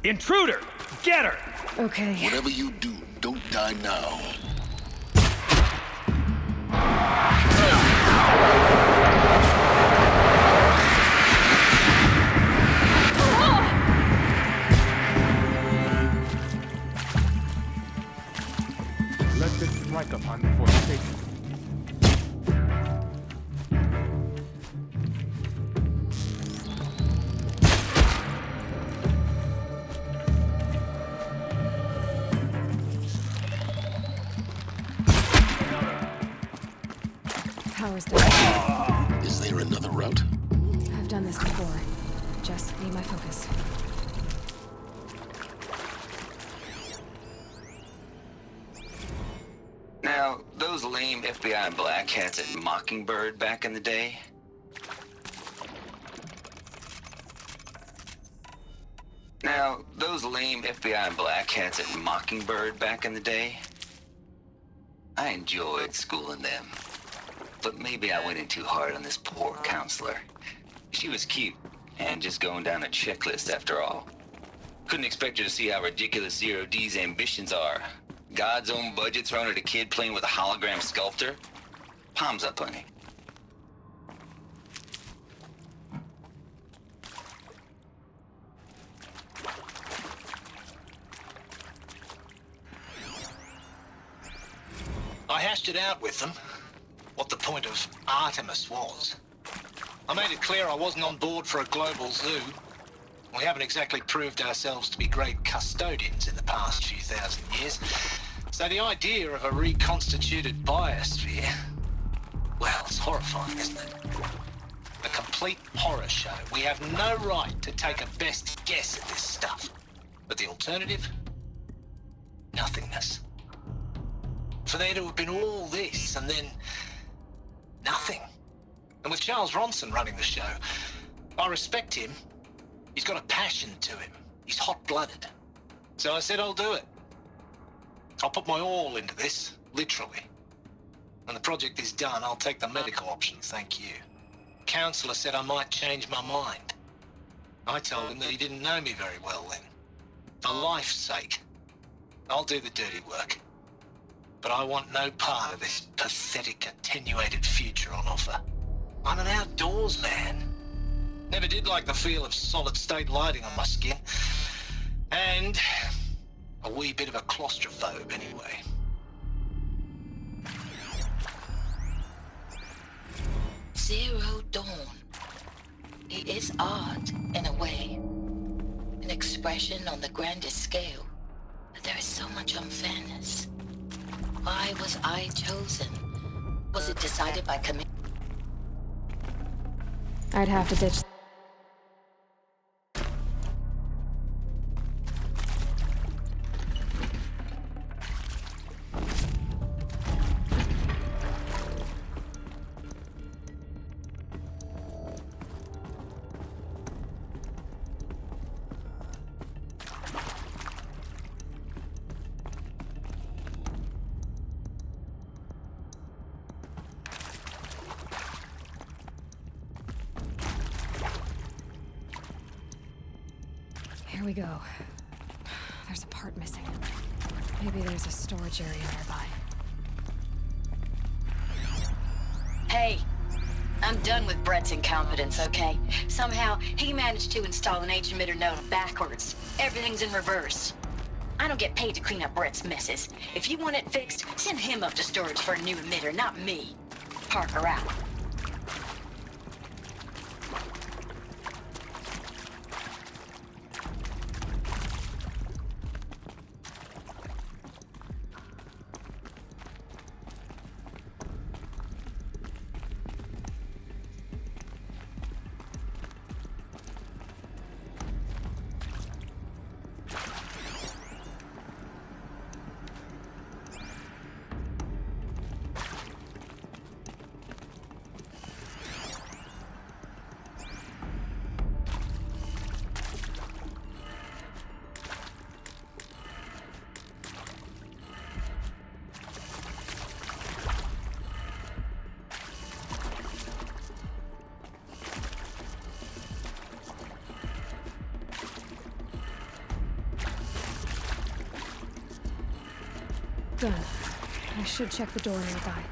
Intruder! Get her! Okay. Whatever you do, don't die now. Let this strike upon the forsaken. Power's down. Is there another route? I've done this before. Just need my focus. Now, those lame FBI black hats at Mockingbird back in the day? Now, those lame FBI black hats at Mockingbird back in the day? I enjoyed schooling them. but maybe I went in too hard on this poor counselor. She was cute, and just going down a checklist after all. Couldn't expect her to see how ridiculous Zero D's ambitions are. God's own budget thrown at a kid playing with a hologram sculptor? Palms up, honey. I hashed it out with them, what the point of Artemis was. I made it clear I wasn't on board for a global zoo. We haven't exactly proved ourselves to be great custodians in the past few thousand years. So the idea of a reconstituted biosphere, well, it's horrifying, isn't it? A complete horror show. We have no right to take a best guess at this stuff. But the alternative? Nothingness. For there to have been all this and then nothing. And with Charles Ronson running the show, I respect him. He's got a passion to him. He's hot-blooded. So I said I'll do it. I'll put my all into this, literally. When the project is done, I'll take the medical option, thank you. Counselor said I might change my mind. I told him that he didn't know me very well then. For life's sake, I'll do the dirty work. But I want no part of this pathetic, attenuated future on offer. I'm an outdoors man. Never did like the feel of solid-state lighting on my skin. And a wee bit of a claustrophobe, anyway. Zero Dawn. It is art, in a way. An expression on the grandest scale. But there is so much unfairness. Why was I chosen? Was it decided by committee? I'd have to ditch. Here we go. There's a part missing. Maybe there's a storage area nearby. Hey, I'm done with Brett's incompetence, okay? Somehow, he managed to install an H-emitter node backwards. Everything's in reverse. I don't get paid to clean up Brett's messes. If you want it fixed, send him up to storage for a new emitter, not me. Parker out. Done. I should check the door nearby.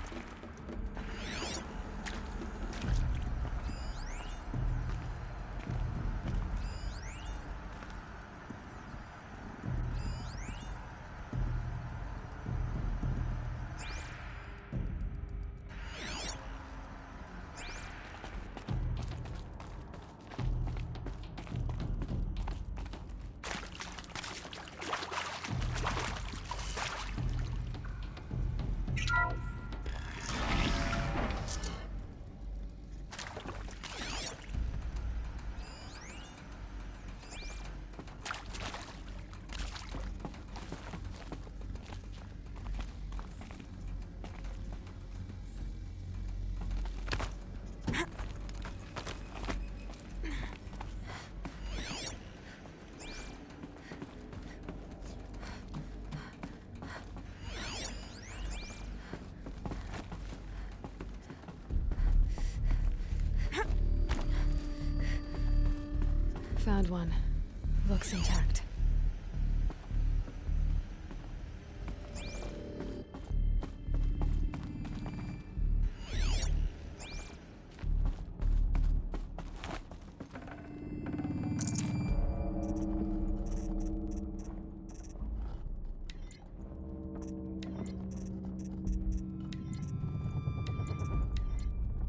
Found one. Looks intact.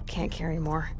Can't carry more.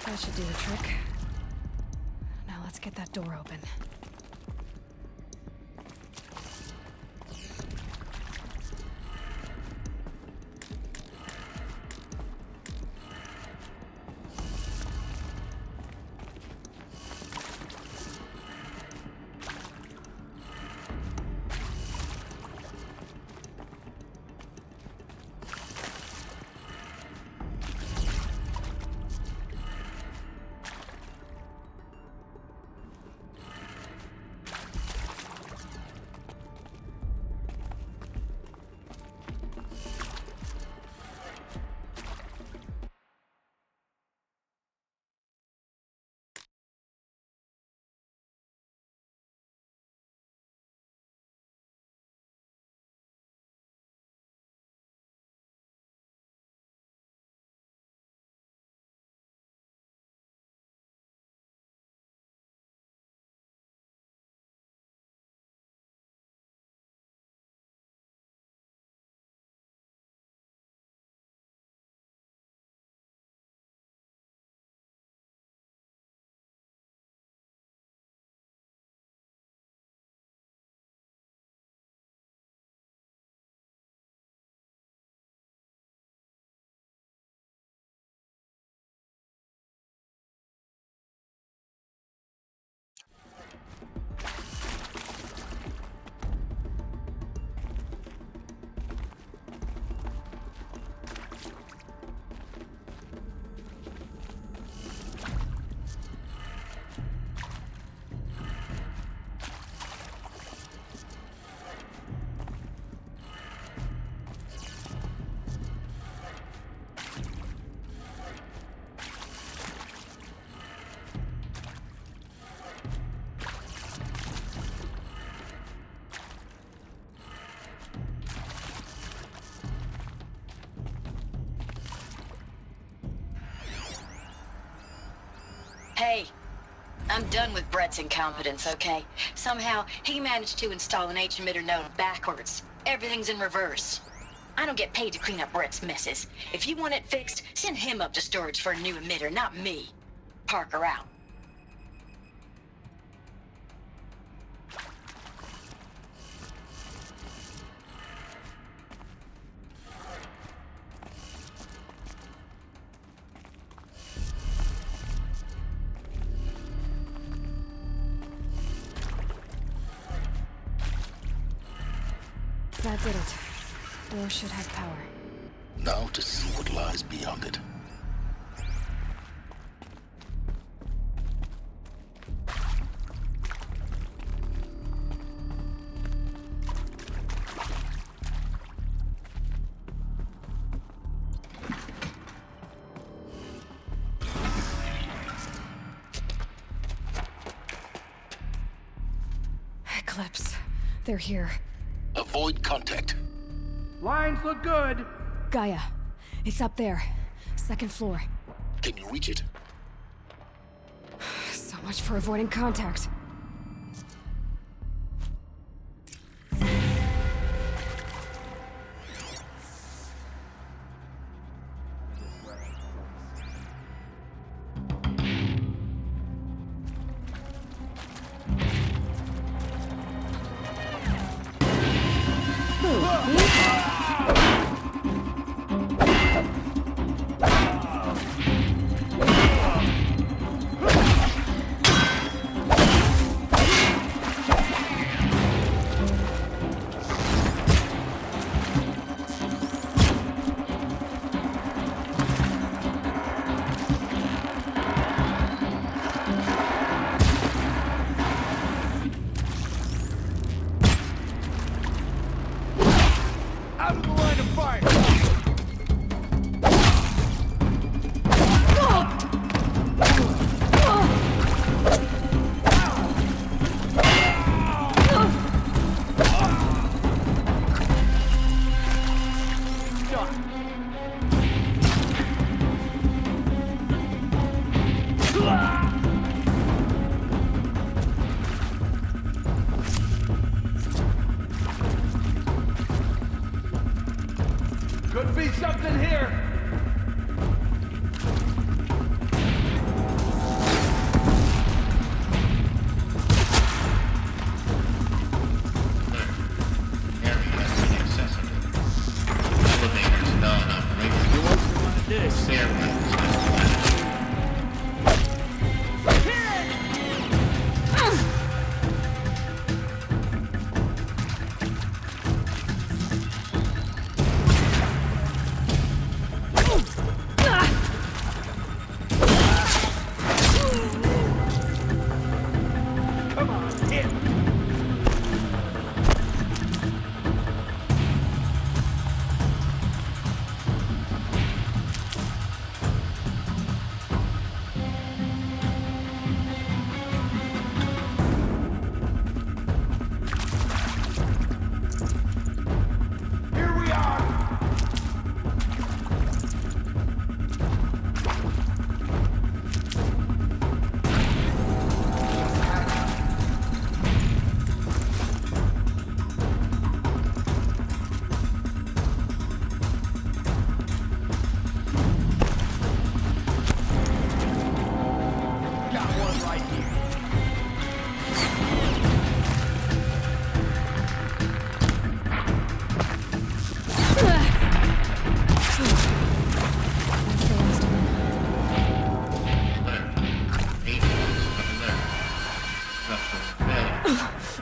That should do the trick. Now let's get that door open. Hey, I'm done with Brett's incompetence, okay? Somehow, he managed to install an H-emitter node backwards. Everything's in reverse. I don't get paid to clean up Brett's messes. If you want it fixed, send him up to storage for a new emitter, not me. Parker out. That did it. Door should have power. Now to see what lies beyond it. Eclipse. They're here. Avoid contact. Lines look good. Gaia. It's up there. Second floor. Can you reach it? So much for avoiding contact. Out of the line of fire! Could be something here! Elevators non-operational. This.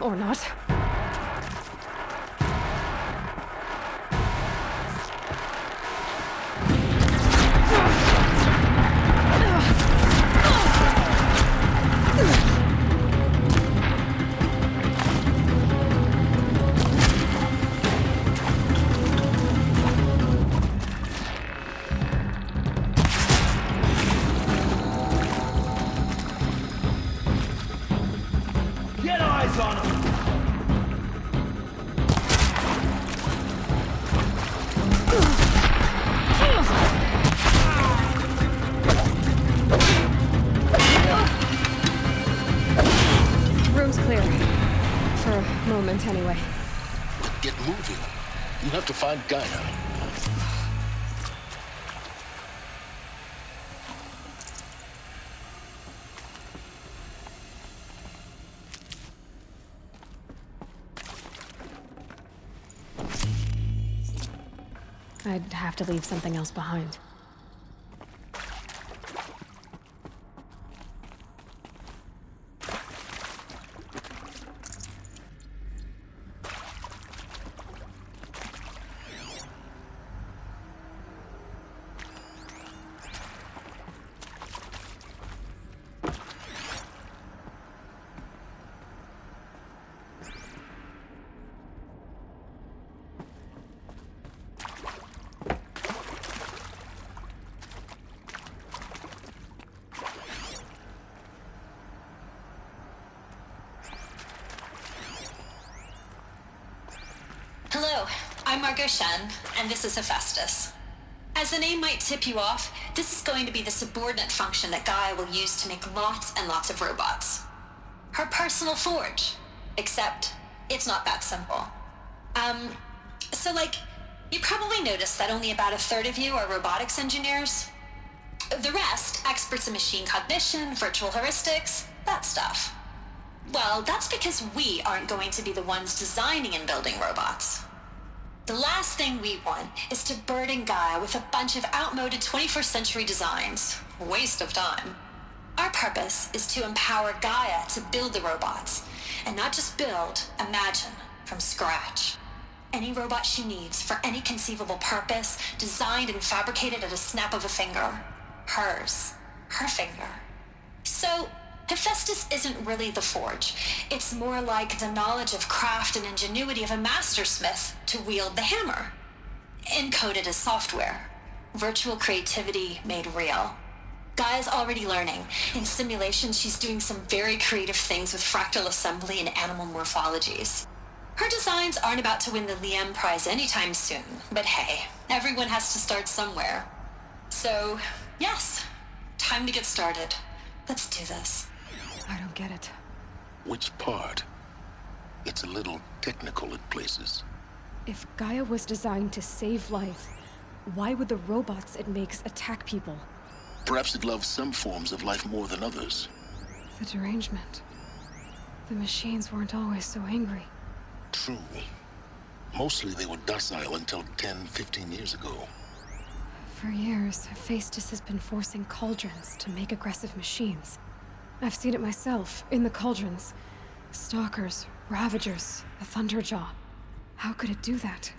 Or not. Get eyes on him! Room's clear. For a moment, anyway. Get moving. You have to find Gaia. I'd have to leave something else behind. Hello, I'm Margot Shen, and this is Hephaestus. As the name might tip you off, this is going to be the subordinate function that Gaia will use to make lots and lots of robots. Her personal forge. Except, it's not that simple. So you probably noticed that only about a third of you are robotics engineers. The rest, experts in machine cognition, virtual heuristics, that stuff. Well, that's because we aren't going to be the ones designing and building robots. The last thing we want is to burden Gaia with a bunch of outmoded 21st century designs. Waste of time. Our purpose is to empower Gaia to build the robots, and not just build, imagine, from scratch. Any robot she needs for any conceivable purpose, designed and fabricated at a snap of a finger. Hers. Her finger. So, Hephaestus isn't really the forge. It's more like the knowledge of craft and ingenuity of a mastersmith to wield the hammer. Encoded as software. Virtual creativity made real. Gaia's already learning. In simulation, she's doing some very creative things with fractal assembly and animal morphologies. Her designs aren't about to win the Liam Prize anytime soon, but hey, everyone has to start somewhere. So, yes, time to get started. Let's do this. I don't get it. Which part? It's a little technical at places. If Gaia was designed to save life, why would the robots it makes attack people? Perhaps it loves some forms of life more than others. The derangement. The machines weren't always so angry. True. Mostly they were docile until 10, 15 years ago. For years, Hephaestus has been forcing cauldrons to make aggressive machines. I've seen it myself, in the cauldrons. Stalkers, Ravagers, the Thunderjaw. How could it do that?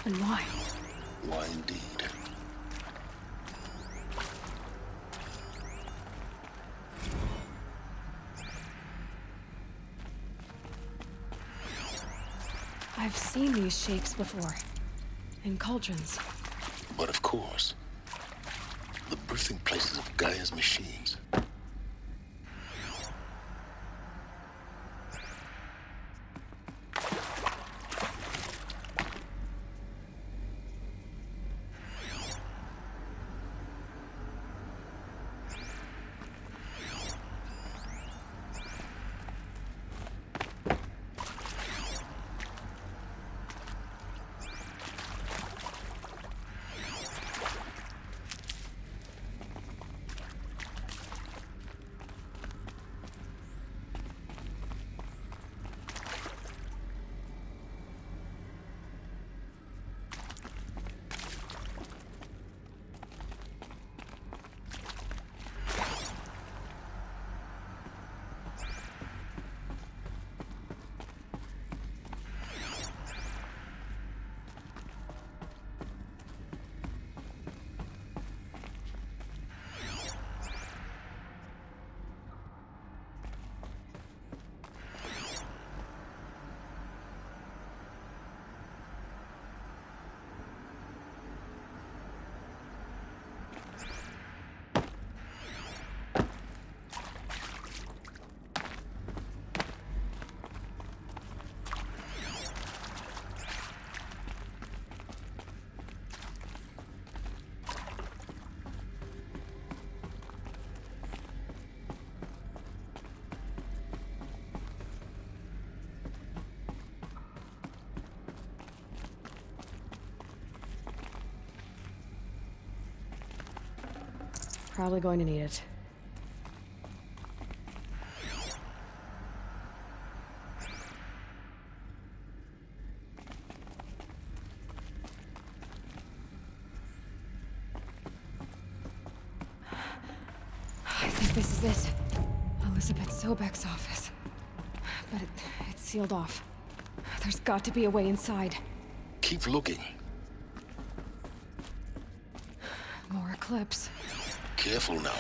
And why? Why indeed? I've seen these shapes before. In cauldrons. But of course, the birthing places of Gaia's machines. Probably going to need it. I think this is it. Elizabeth Sobek's office. But it's sealed off. There's got to be a way inside. Keep looking. More eclipse. Careful now.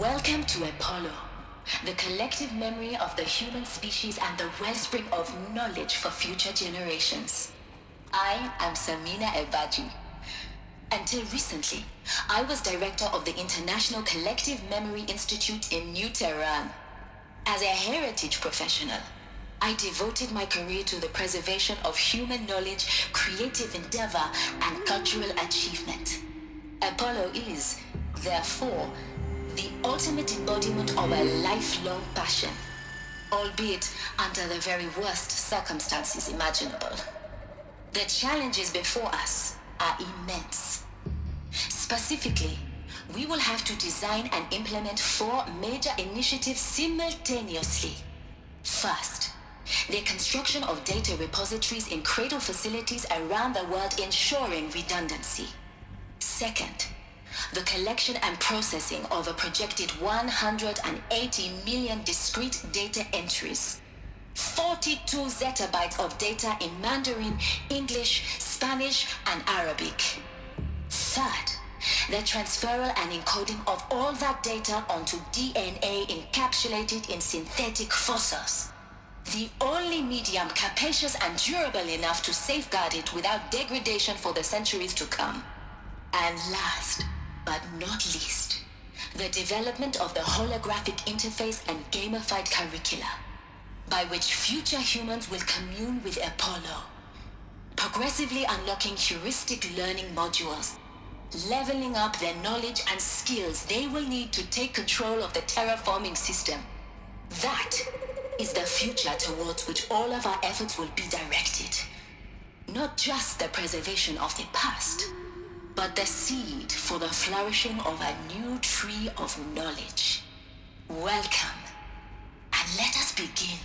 Welcome to Apollo, the collective memory of the human species and the wellspring of knowledge for future generations. I am Samina Ebaji. Until recently, I was director of the International Collective Memory Institute in New Tehran. As a heritage professional, I devoted my career to the preservation of human knowledge, creative endeavor, and cultural achievement. Apollo is, therefore, the ultimate embodiment of a lifelong passion, albeit under the very worst circumstances imaginable. The challenges before us are immense. Specifically, we will have to design and implement 4 major initiatives simultaneously. First, the construction of data repositories in cradle facilities around the world ensuring redundancy. Second, the collection and processing of a projected 180 million discrete data entries. 42 zettabytes of data in Mandarin, English, Spanish, and Arabic. Third, the transferal and encoding of all that data onto DNA encapsulated in synthetic fossils. The only medium capacious and durable enough to safeguard it without degradation for the centuries to come. And last, but not least, the development of the holographic interface and gamified curricula, by which future humans will commune with Apollo, progressively unlocking heuristic learning modules, leveling up their knowledge and skills they will need to take control of the terraforming system. That is the future towards which all of our efforts will be directed. Not just the preservation of the past, but the seed for the flourishing of a new tree of knowledge. Welcome, and let us begin.